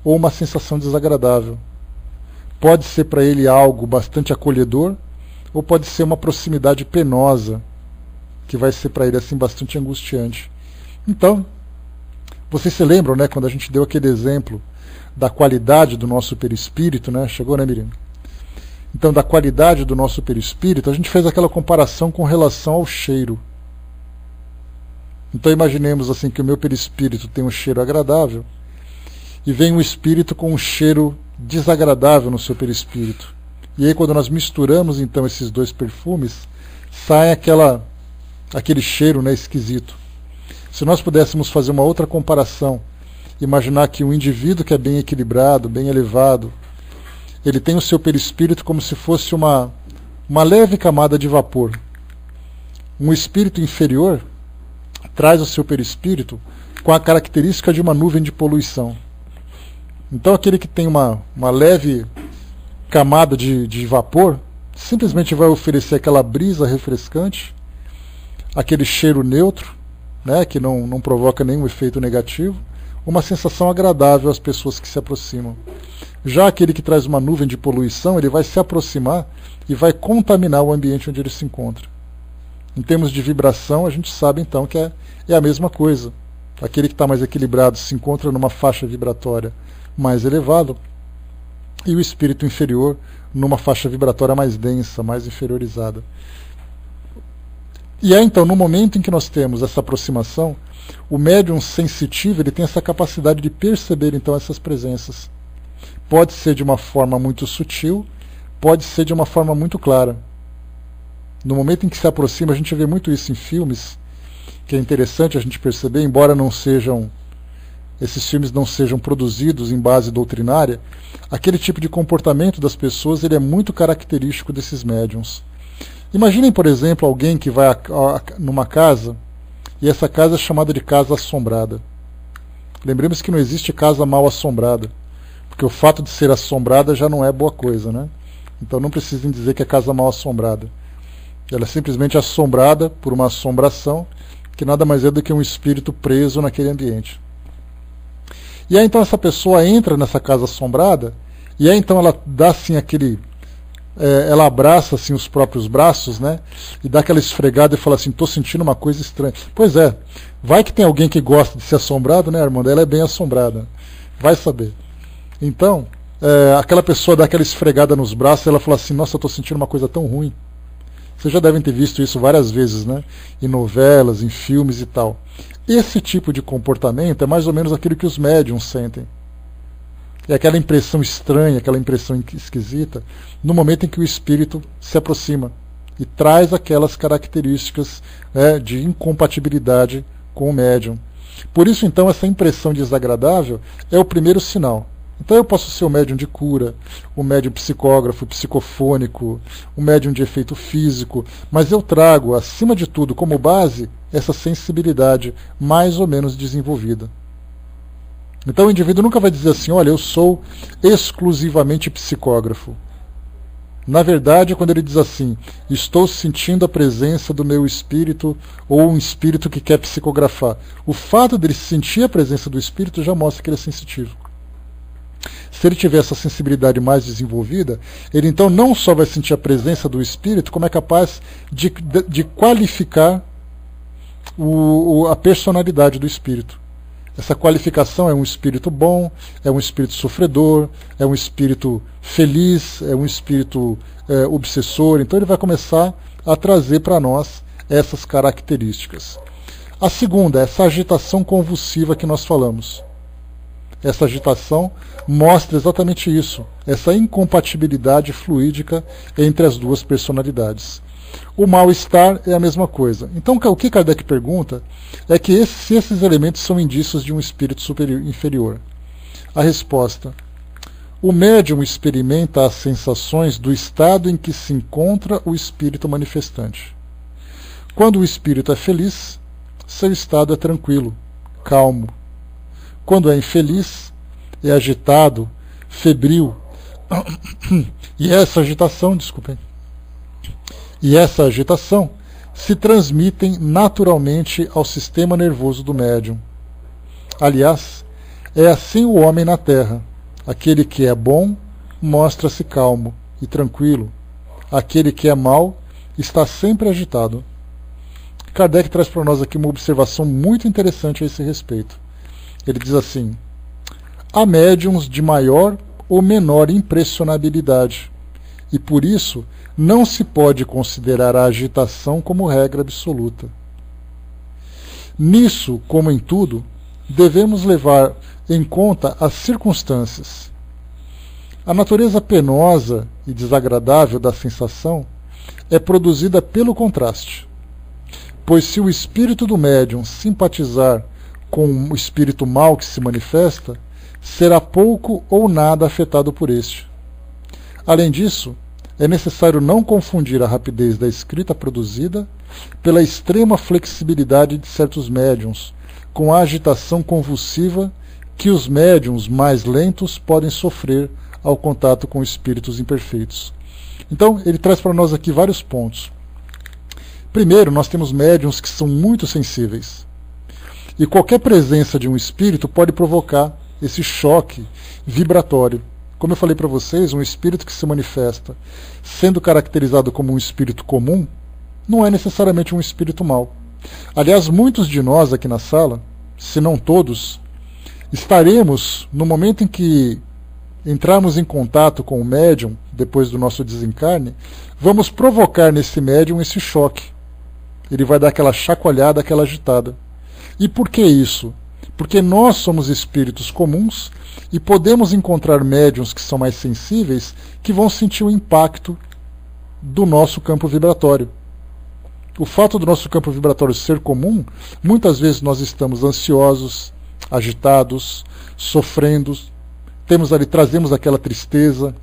ou uma sensação desagradável. Pode ser para ele algo bastante acolhedor, ou pode ser uma proximidade penosa, que vai ser para ele assim bastante angustiante. Então, vocês se lembram, né, quando a gente deu aquele exemplo da qualidade do nosso perispírito, né? Chegou, né, Miriam? Então, da qualidade do nosso perispírito, a gente fez aquela comparação com relação ao cheiro. Então, imaginemos assim que o meu perispírito tem um cheiro agradável e vem um espírito com um cheiro desagradável no seu perispírito. E aí, quando nós misturamos então esses dois perfumes, sai aquele cheiro, né, esquisito. Se nós pudéssemos fazer uma outra comparação, imaginar que um indivíduo que é bem equilibrado, bem elevado, ele tem o seu perispírito como se fosse uma leve camada de vapor. Um espírito inferior traz o seu perispírito com a característica de uma nuvem de poluição. Então aquele que tem uma leve camada de vapor simplesmente vai oferecer aquela brisa refrescante, aquele cheiro neutro, né, que não provoca nenhum efeito negativo, uma sensação agradável às pessoas que se aproximam. Já aquele que traz uma nuvem de poluição, ele vai se aproximar e vai contaminar o ambiente onde ele se encontra. Em termos de vibração, a gente sabe então que é a mesma coisa. Aquele que está mais equilibrado se encontra numa faixa vibratória mais elevada, e o espírito inferior numa faixa vibratória mais densa, mais inferiorizada. E é então no momento em que nós temos essa aproximação, o médium sensitivo ele tem essa capacidade de perceber então essas presenças. Pode ser de uma forma muito sutil, pode ser de uma forma muito clara. No momento em que se aproxima, a gente vê muito isso em filmes, que é interessante a gente perceber, embora esses filmes não sejam produzidos em base doutrinária, aquele tipo de comportamento das pessoas ele é muito característico desses médiums. Imaginem, por exemplo, alguém que vai numa casa, e essa casa é chamada de casa assombrada. Lembremos que não existe casa mal assombrada, porque o fato de ser assombrada já não é boa coisa, né? Então não precisem dizer que é casa mal assombrada. Ela é simplesmente assombrada por uma assombração, que nada mais é do que um espírito preso naquele ambiente. E aí então essa pessoa entra nessa casa assombrada, e aí então ela dá assim ela abraça assim os próprios braços, né? E dá aquela esfregada e fala assim, estou sentindo uma coisa estranha. Pois é, vai que tem alguém que gosta de ser assombrado, né, irmã? Ela é bem assombrada, vai saber. Então, aquela pessoa dá aquela esfregada nos braços e ela fala assim, nossa, eu estou sentindo uma coisa tão ruim. Vocês já devem ter visto isso várias vezes, né? Em novelas, em filmes e tal. Esse tipo de comportamento é mais ou menos aquilo que os médiums sentem. É aquela impressão estranha, aquela impressão esquisita, no momento em que o espírito se aproxima e traz aquelas características, né, de incompatibilidade com o médium. Por isso, então, essa impressão desagradável é o primeiro sinal. Então eu posso ser o médium de cura, o médium psicógrafo, psicofônico, o médium de efeito físico, mas eu trago, acima de tudo, como base, essa sensibilidade mais ou menos desenvolvida. Então o indivíduo nunca vai dizer assim, olha, eu sou exclusivamente psicógrafo. Na verdade, quando ele diz assim, estou sentindo a presença do meu espírito ou um espírito que quer psicografar, o fato dele sentir a presença do espírito já mostra que ele é sensitivo. Se ele tiver essa sensibilidade mais desenvolvida, ele então não só vai sentir a presença do espírito, como é capaz de qualificar a personalidade do espírito. Essa qualificação é um espírito bom, é um espírito sofredor, é um espírito feliz, é um espírito obsessor. Então ele vai começar a trazer para nós essas características. A segunda, essa agitação convulsiva que nós falamos. Essa agitação mostra exatamente isso, essa incompatibilidade fluídica entre as duas personalidades. O mal-estar é a mesma coisa. Então o que Kardec pergunta é que se esses elementos são indícios de um espírito inferior. A resposta: o médium experimenta as sensações do estado em que se encontra o espírito manifestante. Quando o espírito é feliz, seu estado é tranquilo, calmo. Quando é infeliz, é agitado, febril. E essa agitação se transmitem naturalmente ao sistema nervoso do médium. Aliás, é assim o homem na Terra. Aquele que é bom mostra-se calmo e tranquilo. Aquele que é mau está sempre agitado. Kardec traz para nós aqui uma observação muito interessante a esse respeito. Ele diz assim: há médiuns de maior ou menor impressionabilidade, e por isso não se pode considerar a agitação como regra absoluta. Nisso, como em tudo, devemos levar em conta as circunstâncias. A natureza penosa e desagradável da sensação é produzida pelo contraste, pois se o espírito do médium simpatizar com o espírito mau que se manifesta, será pouco ou nada afetado por este. Além disso, é necessário não confundir a rapidez da escrita produzida pela extrema flexibilidade de certos médiuns com a agitação convulsiva que os médiuns mais lentos podem sofrer ao contato com espíritos imperfeitos. Então, ele traz para nós aqui vários pontos. Primeiro, nós temos médiuns que são muito sensíveis. E qualquer presença de um espírito pode provocar esse choque vibratório. Como eu falei para vocês, um espírito que se manifesta sendo caracterizado como um espírito comum, não é necessariamente um espírito mau. Aliás, muitos de nós aqui na sala, se não todos, estaremos, no momento em que entrarmos em contato com o médium, depois do nosso desencarne, vamos provocar nesse médium esse choque. Ele vai dar aquela chacoalhada, aquela agitada. E por que isso? Porque nós somos espíritos comuns e podemos encontrar médiuns que são mais sensíveis que vão sentir o impacto do nosso campo vibratório. O fato do nosso campo vibratório ser comum, muitas vezes nós estamos ansiosos, agitados, sofrendo, trazemos aquela tristeza,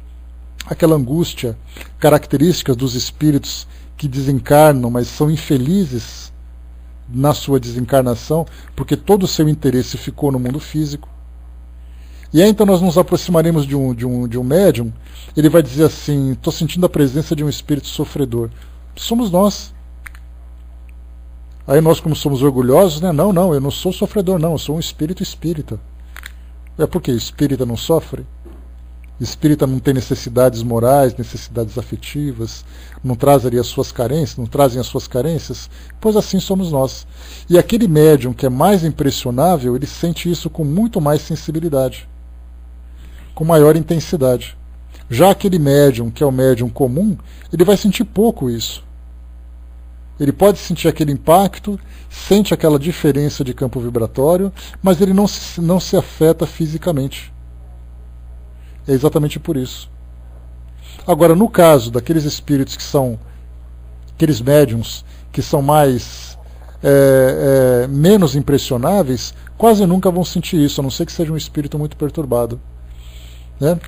aquela angústia, características dos espíritos que desencarnam, mas são infelizes na sua desencarnação, porque todo o seu interesse ficou no mundo físico. E aí então nós nos aproximaremos de um médium, ele vai dizer assim: estou sentindo a presença de um espírito sofredor. Somos nós. Aí nós, como somos orgulhosos, né? Não, eu não sou sofredor, não, eu sou um espírito espírita. É porque espírita não sofre? Espírita não tem necessidades morais, necessidades afetivas, não trazem as suas carências, pois assim somos nós. E aquele médium que é mais impressionável, ele sente isso com muito mais sensibilidade, com maior intensidade. Já aquele médium que é o médium comum, ele vai sentir pouco isso. Ele pode sentir aquele impacto, sente aquela diferença de campo vibratório, mas ele não se afeta fisicamente. É exatamente por isso. Agora, no caso daqueles espíritos que são, aqueles médiums que são menos impressionáveis, quase nunca vão sentir isso, a não ser que seja um espírito muito perturbado. né?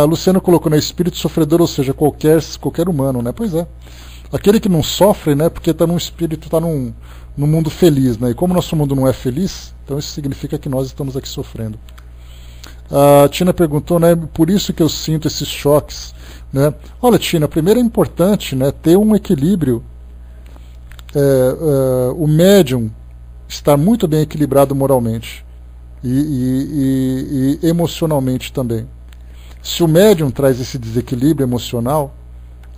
Luciano colocou, né, espírito sofredor, ou seja, qualquer humano, né? Pois é. Aquele que não sofre, né, porque está num espírito, está num mundo feliz, né? E como nosso mundo não é feliz, então isso significa que nós estamos aqui sofrendo. A Tina perguntou, né, por isso que eu sinto esses choques, né? Olha, Tina, primeiro é importante, né, ter um equilíbrio. O médium estar muito bem equilibrado moralmente e emocionalmente também. Se o médium traz esse desequilíbrio emocional,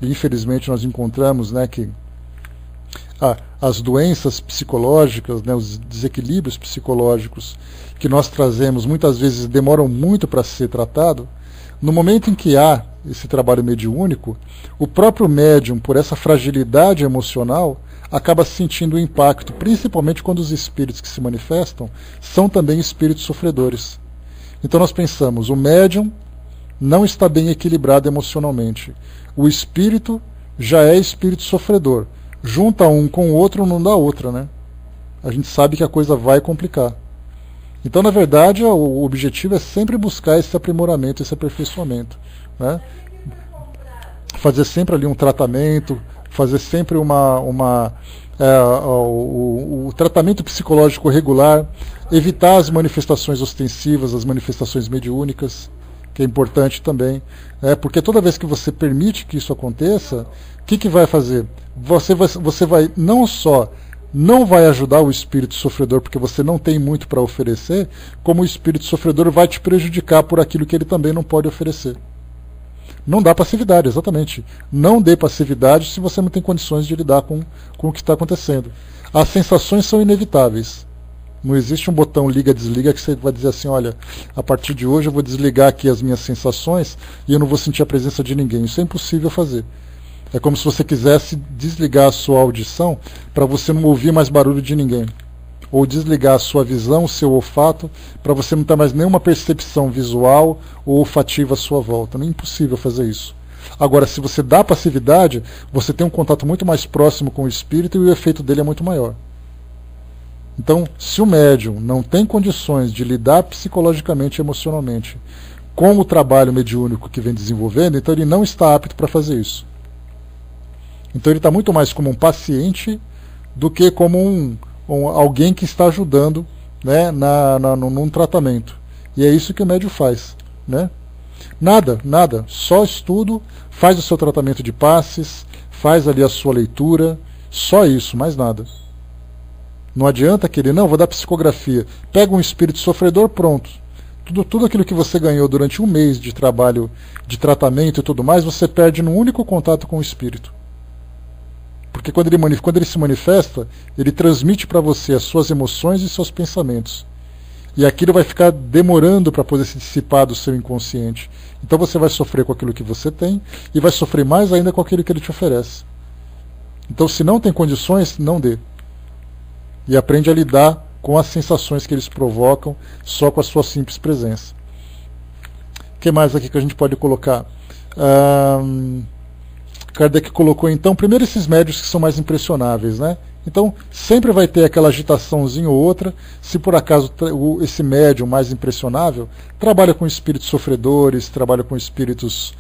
e infelizmente nós encontramos, né, que as doenças psicológicas, né, os desequilíbrios psicológicos que nós trazemos muitas vezes demoram muito para ser tratado. No momento em que há esse trabalho mediúnico, o próprio médium, por essa fragilidade emocional, acaba sentindo o impacto, principalmente quando os espíritos que se manifestam são também espíritos sofredores. Então nós pensamos, o médium não está bem equilibrado emocionalmente. O espírito já é espírito sofredor. Junta um com o outro, não dá outra, né? A gente sabe que a coisa vai complicar. Então, na verdade, o objetivo é sempre buscar esse aprimoramento, esse aperfeiçoamento, né? Fazer sempre ali um tratamento, fazer sempre o tratamento psicológico regular, evitar as manifestações ostensivas, as manifestações mediúnicas, que é importante também, porque toda vez que você permite que isso aconteça, o que vai fazer? Você vai não só não vai ajudar o espírito sofredor porque você não tem muito para oferecer, como o espírito sofredor vai te prejudicar por aquilo que ele também não pode oferecer. Não dá passividade, exatamente. Não dê passividade se você não tem condições de lidar com o que está acontecendo. As sensações são inevitáveis. Não existe um botão liga-desliga que você vai dizer assim, olha, a partir de hoje eu vou desligar aqui as minhas sensações e eu não vou sentir a presença de ninguém. Isso é impossível fazer. É como se você quisesse desligar a sua audição para você não ouvir mais barulho de ninguém. Ou desligar a sua visão, o seu olfato, para você não ter mais nenhuma percepção visual ou olfativa à sua volta. Não é impossível fazer isso. Agora, se você dá passividade, você tem um contato muito mais próximo com o espírito e o efeito dele é muito maior. Então, se o médium não tem condições de lidar psicologicamente e emocionalmente com o trabalho mediúnico que vem desenvolvendo, então ele não está apto para fazer isso. Então ele está muito mais como um paciente do que como alguém que está ajudando, né, num tratamento. E é isso que o médium faz, né? Nada. Só estudo, faz o seu tratamento de passes, faz ali a sua leitura, só isso, mais nada. Não adianta querer, não, vou dar psicografia. Pega um espírito sofredor, pronto. Tudo aquilo que você ganhou durante um mês de trabalho, de tratamento e tudo mais, você perde num único contato com o espírito. Porque quando ele se manifesta, ele transmite para você as suas emoções e seus pensamentos. E aquilo vai ficar demorando para poder se dissipar do seu inconsciente. Então você vai sofrer com aquilo que você tem e vai sofrer mais ainda com aquilo que ele te oferece. Então, se não tem condições, não dê. E aprende a lidar com as sensações que eles provocam só com a sua simples presença. O que mais aqui que a gente pode colocar? Kardec colocou então, primeiro esses médios que são mais impressionáveis, né? Então sempre vai ter aquela agitaçãozinha ou outra, se por acaso esse médium mais impressionável trabalha com espíritos sofredores, trabalha com espíritos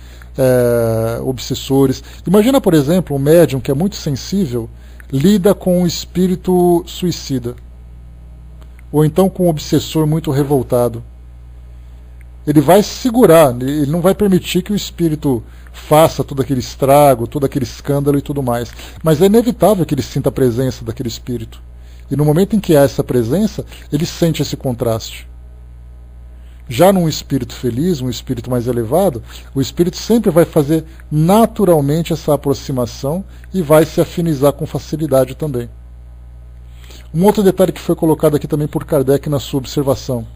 obsessores. Imagina, por exemplo, um médium que é muito sensível, lida com um espírito suicida, ou então com um obsessor muito revoltado. Ele vai se segurar, ele não vai permitir que o espírito faça todo aquele estrago, todo aquele escândalo e tudo mais. Mas é inevitável que ele sinta a presença daquele espírito. E no momento em que há essa presença, ele sente esse contraste. Já num espírito feliz, um espírito mais elevado, o espírito sempre vai fazer naturalmente essa aproximação e vai se afinizar com facilidade também. Um outro detalhe que foi colocado aqui também por Kardec na sua observação.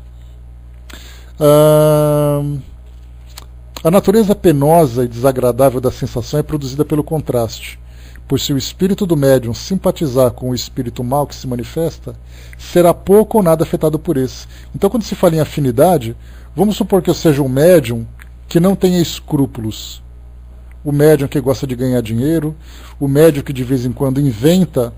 A natureza penosa e desagradável da sensação é produzida pelo contraste, pois se o espírito do médium simpatizar com o espírito mau que se manifesta, será pouco ou nada afetado por esse. Então, quando se fala em afinidade, vamos supor que eu seja um médium que não tenha escrúpulos, o médium que gosta de ganhar dinheiro, o médium que de vez em quando inventa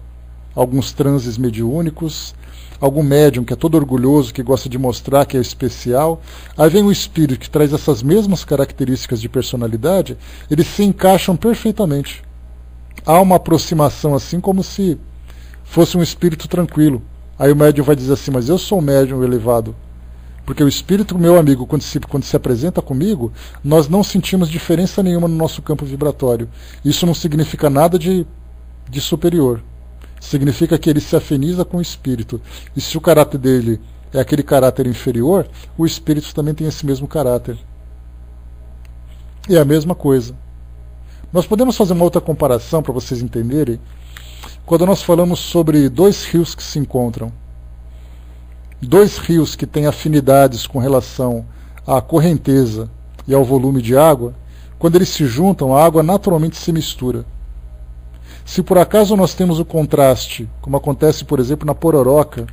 alguns transes mediúnicos, algum médium que é todo orgulhoso, que gosta de mostrar que é especial. Aí vem um espírito que traz essas mesmas características de personalidade, eles se encaixam perfeitamente. Há uma aproximação assim como se fosse um espírito tranquilo. Aí o médium vai dizer assim, mas eu sou um médium elevado. Porque o espírito, meu amigo, quando se apresenta comigo, nós não sentimos diferença nenhuma no nosso campo vibratório. Isso não significa nada de superior. Significa que ele se afiniza com o espírito. E se o caráter dele é aquele caráter inferior, o espírito também tem esse mesmo caráter. E é a mesma coisa. Nós podemos fazer uma outra comparação para vocês entenderem, quando nós falamos sobre dois rios que se encontram. Dois rios que têm afinidades com relação à correnteza e ao volume de água, quando eles se juntam, a água naturalmente se mistura. Se por acaso nós temos o contraste, como acontece, por exemplo, na Pororoca,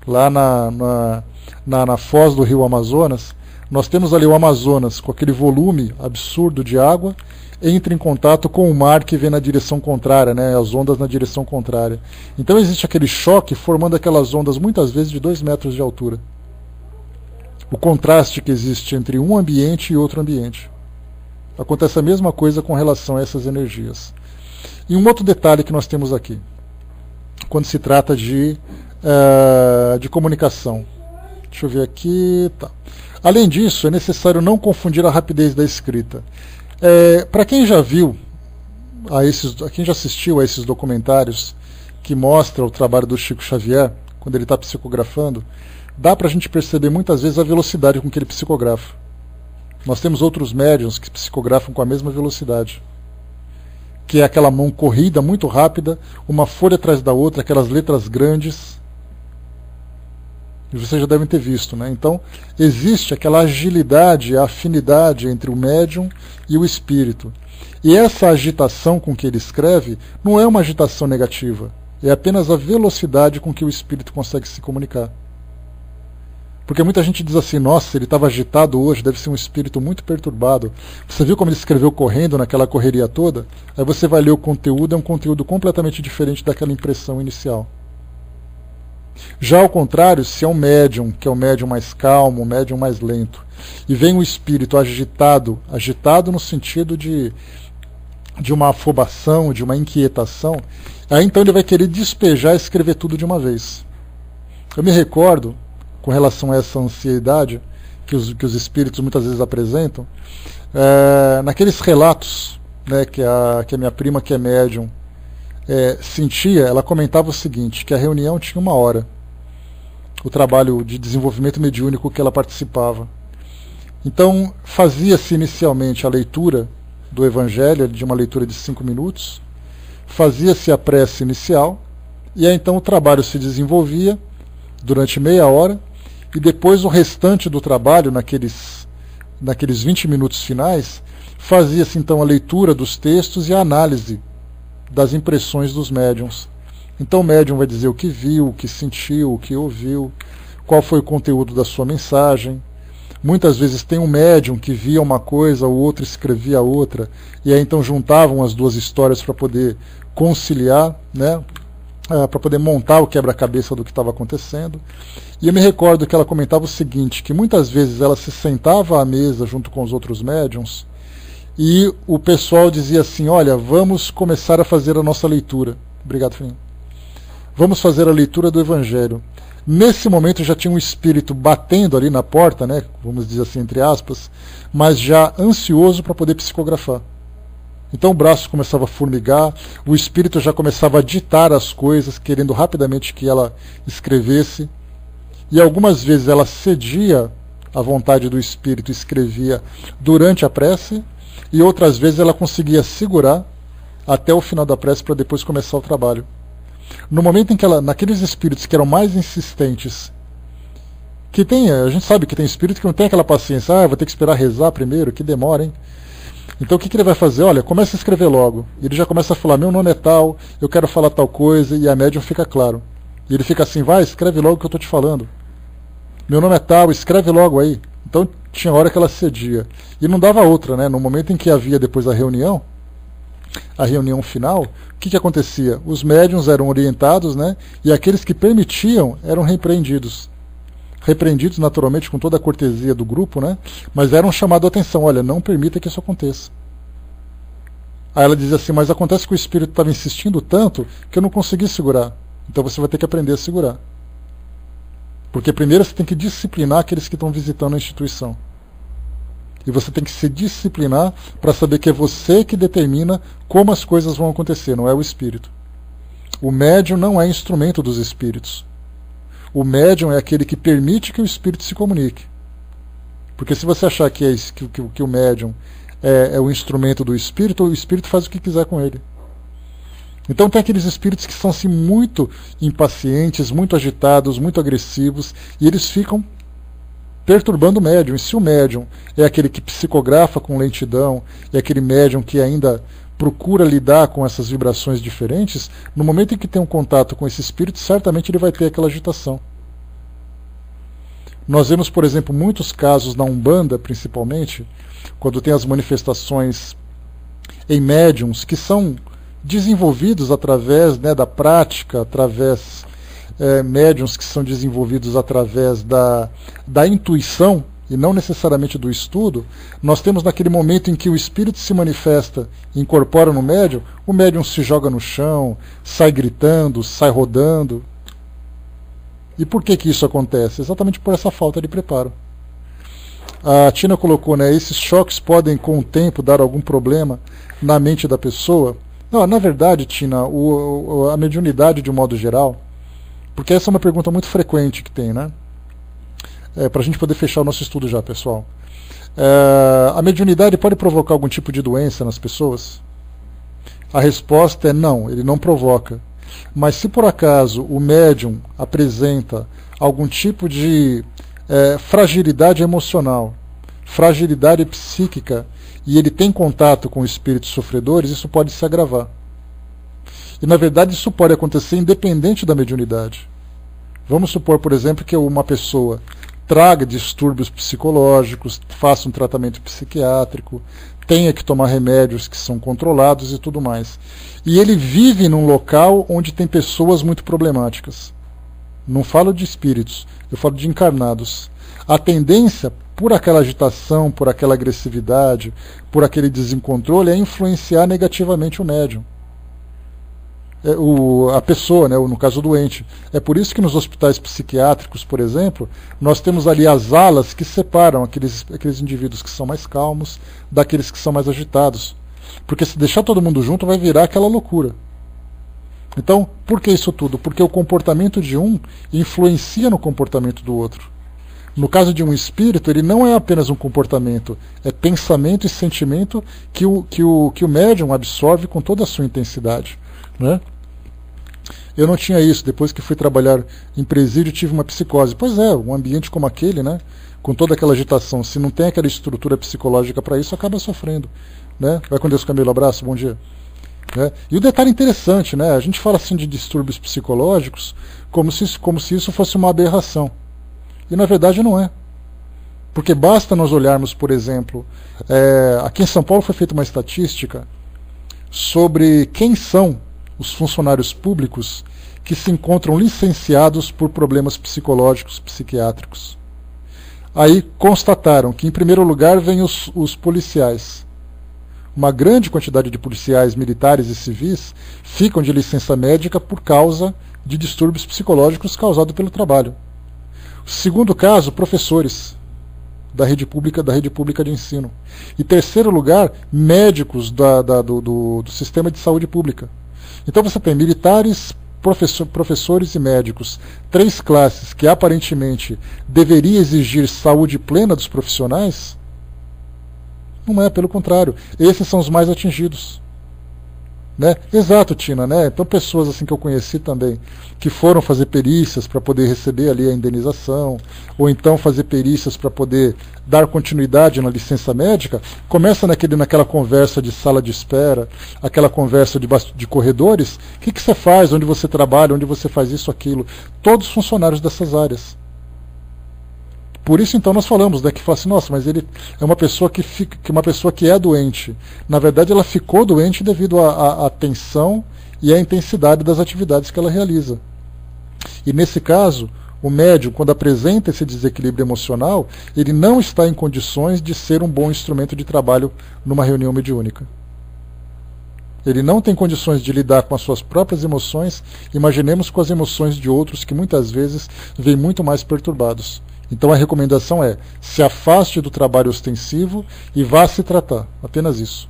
lá na foz do rio Amazonas, nós temos ali o Amazonas com aquele volume absurdo de água, entra em contato com o mar que vem na direção contrária, né, as ondas na direção contrária. Então existe aquele choque formando aquelas ondas muitas vezes de 2 metros de altura. O contraste que existe entre um ambiente e outro ambiente. Acontece a mesma coisa com relação a essas energias. E um outro detalhe que nós temos aqui, quando se trata de comunicação. Deixa eu ver aqui. Tá. Além disso, é necessário não confundir a rapidez da escrita. Para quem já viu, quem já assistiu a esses documentários que mostram o trabalho do Chico Xavier, quando ele está psicografando, dá para a gente perceber muitas vezes a velocidade com que ele psicografa. Nós temos outros médiuns que psicografam com a mesma velocidade, que é aquela mão corrida, muito rápida, uma folha atrás da outra, aquelas letras grandes. Vocês já devem ter visto, né? Então, existe aquela agilidade, a afinidade entre o médium e o espírito. E essa agitação com que ele escreve não é uma agitação negativa, é apenas a velocidade com que o espírito consegue se comunicar. Porque muita gente diz assim, nossa, ele estava agitado hoje, deve ser um espírito muito perturbado. Você viu como ele escreveu correndo naquela correria toda? Aí você vai ler o conteúdo, é um conteúdo completamente diferente daquela impressão inicial. Já ao contrário, se é um médium, que é um médium mais calmo, um médium mais lento, e vem um espírito agitado no sentido de uma afobação, de uma inquietação, aí então ele vai querer despejar e escrever tudo de uma vez. Eu me recordo, com relação a essa ansiedade que os espíritos muitas vezes apresentam, naqueles relatos, né, que a minha prima, que é médium, sentia, ela comentava o seguinte, que a reunião tinha 1 hora, o trabalho de desenvolvimento mediúnico que ela participava. Então, fazia-se inicialmente a leitura do Evangelho, de uma leitura de 5 minutos, fazia-se a prece inicial, e aí então o trabalho se desenvolvia durante meia hora, e depois o restante do trabalho, naqueles 20 minutos finais, fazia-se então a leitura dos textos e a análise das impressões dos médiuns. Então o médium vai dizer o que viu, o que sentiu, o que ouviu, qual foi o conteúdo da sua mensagem. Muitas vezes tem um médium que via uma coisa, o outro escrevia outra, e aí então juntavam as duas histórias para poder conciliar, né, para poder montar o quebra-cabeça do que estava acontecendo. E eu me recordo que ela comentava o seguinte, que muitas vezes ela se sentava à mesa junto com os outros médiuns, e o pessoal dizia assim, olha, vamos começar a fazer a nossa leitura. Obrigado, Fernando. Vamos fazer a leitura do Evangelho. Nesse momento já tinha um espírito batendo ali na porta, né, vamos dizer assim, entre aspas, mas já ansioso para poder psicografar. Então o braço começava a formigar, o espírito já começava a ditar as coisas, querendo rapidamente que ela escrevesse. E algumas vezes ela cedia à vontade do espírito e escrevia durante a prece, e outras vezes ela conseguia segurar até o final da prece para depois começar o trabalho. No momento em que ela, naqueles espíritos que eram mais insistentes, a gente sabe que tem espírito que não tem aquela paciência, vou ter que esperar rezar primeiro, que demora, hein? Então o que ele vai fazer? Olha, começa a escrever logo. Ele já começa a falar, meu nome é tal, eu quero falar tal coisa, e a médium fica claro. E ele fica assim, vai, escreve logo o que eu estou te falando. Meu nome é tal, escreve logo aí. Então tinha hora que ela cedia. E não dava outra, né? No momento em que havia depois a reunião, a reunião final, o que acontecia? Os médiuns eram orientados, né, e aqueles que permitiam eram repreendidos. Repreendidos naturalmente com toda a cortesia do grupo, né, mas eram chamados a atenção, olha, não permita que isso aconteça. Aí ela dizia assim, mas acontece que o espírito estava insistindo tanto que eu não consegui segurar. Então você vai ter que aprender a segurar. Porque primeiro você tem que disciplinar aqueles que estão visitando a instituição. E você tem que se disciplinar para saber que é você que determina como as coisas vão acontecer, não é o espírito. O médium não é instrumento dos espíritos. O médium é aquele que permite que o espírito se comunique. Porque se você achar que o médium é o instrumento do espírito, o espírito faz o que quiser com ele. Então tem aqueles espíritos que são assim, muito impacientes, muito agitados, muito agressivos, e eles ficam perturbando o médium. E se o médium é aquele que psicografa com lentidão, é aquele médium que ainda procura lidar com essas vibrações diferentes, no momento em que tem um contato com esse espírito, certamente ele vai ter aquela agitação. Nós vemos, por exemplo, muitos casos na Umbanda, principalmente, quando tem as manifestações em médiums que são desenvolvidos através, né, da prática, através médiums que são desenvolvidos através da intuição e não necessariamente do estudo. Nós temos naquele momento em que o espírito se manifesta e incorpora no médium, o médium se joga no chão, sai gritando, sai rodando. E por que isso acontece? Exatamente por essa falta de preparo. A Tina colocou, né, esses choques podem com o tempo dar algum problema na mente da pessoa. Não, na verdade, Tina, a mediunidade de um modo geral, porque essa é uma pergunta muito frequente que tem, né? Para a gente poder fechar o nosso estudo já, pessoal. A mediunidade pode provocar algum tipo de doença nas pessoas? A resposta é não, ele não provoca. Mas se por acaso o médium apresenta algum tipo de fragilidade emocional, fragilidade psíquica, e ele tem contato com espíritos sofredores, isso pode se agravar. E na verdade isso pode acontecer independente da mediunidade. Vamos supor, por exemplo, que uma pessoa traga distúrbios psicológicos, faça um tratamento psiquiátrico, tenha que tomar remédios que são controlados e tudo mais. E ele vive num local onde tem pessoas muito problemáticas. Não falo de espíritos, eu falo de encarnados. A tendência, por aquela agitação, por aquela agressividade, por aquele desencontrole, é influenciar negativamente o médium. A pessoa, né, no caso o doente. É por isso que nos hospitais psiquiátricos, por exemplo, nós temos ali as alas que separam aqueles indivíduos que são mais calmos daqueles que são mais agitados. Porque se deixar todo mundo junto vai virar aquela loucura. Então, por que isso tudo? Porque o comportamento de um influencia no comportamento do outro. No caso de um espírito, ele não é apenas um comportamento, é pensamento e sentimento que o médium absorve com toda a sua intensidade, né? Eu não tinha isso, depois que fui trabalhar em presídio tive uma psicose. Pois é, um ambiente como aquele, né, com toda aquela agitação, se não tem aquela estrutura psicológica para isso, acaba sofrendo, né? Vai com Deus, Camilo, abraço, bom dia. E o detalhe interessante, né, a gente fala assim de distúrbios psicológicos como se isso fosse uma aberração. E na verdade não é. Porque basta nós olharmos, por exemplo, aqui em São Paulo foi feita uma estatística sobre quem são os funcionários públicos que se encontram licenciados por problemas psicológicos, psiquiátricos. Aí constataram que, em primeiro lugar, vêm os policiais. Uma grande quantidade de policiais, militares e civis ficam de licença médica por causa de distúrbios psicológicos causados pelo trabalho. Segundo caso, professores da rede pública de ensino. E terceiro lugar, médicos do sistema de saúde pública. Então você tem militares, professores e médicos, três classes que aparentemente deveria exigir saúde plena dos profissionais. Não é, pelo contrário, esses são os mais atingidos. Né? Exato, Tina, né? Então pessoas assim que eu conheci também, que foram fazer perícias para poder receber ali a indenização, ou então fazer perícias para poder dar continuidade na licença médica, começa naquela conversa de sala de espera, aquela conversa de corredores, o que você faz, onde você trabalha, onde você faz isso, aquilo, todos funcionários dessas áreas. Por isso então nós falamos, né, que fala assim, nossa, mas ele é uma pessoa uma pessoa que é doente. Na verdade ela ficou doente devido à tensão e à intensidade das atividades que ela realiza. E nesse caso, o médium, quando apresenta esse desequilíbrio emocional, ele não está em condições de ser um bom instrumento de trabalho numa reunião mediúnica. Ele não tem condições de lidar com as suas próprias emoções, imaginemos com as emoções de outros que muitas vezes vêm muito mais perturbados. Então a recomendação é, se afaste do trabalho ostensivo e vá se tratar, apenas isso.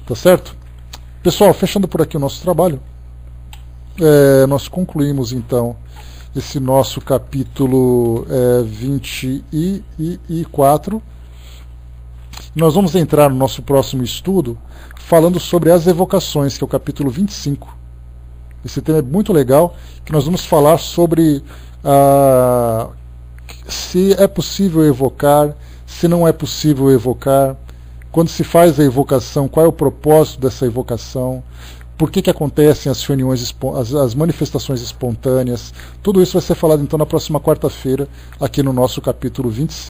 Tá certo? Pessoal, fechando por aqui o nosso trabalho, nós concluímos então esse nosso capítulo 24. Nós vamos entrar no nosso próximo estudo falando sobre as evocações, que é o capítulo 25. Esse tema é muito legal, que nós vamos falar sobre se é possível evocar, se não é possível evocar, quando se faz a evocação, qual é o propósito dessa evocação, por que acontecem as reuniões, as manifestações espontâneas. Tudo isso vai ser falado então na próxima quarta-feira, aqui no nosso capítulo 25.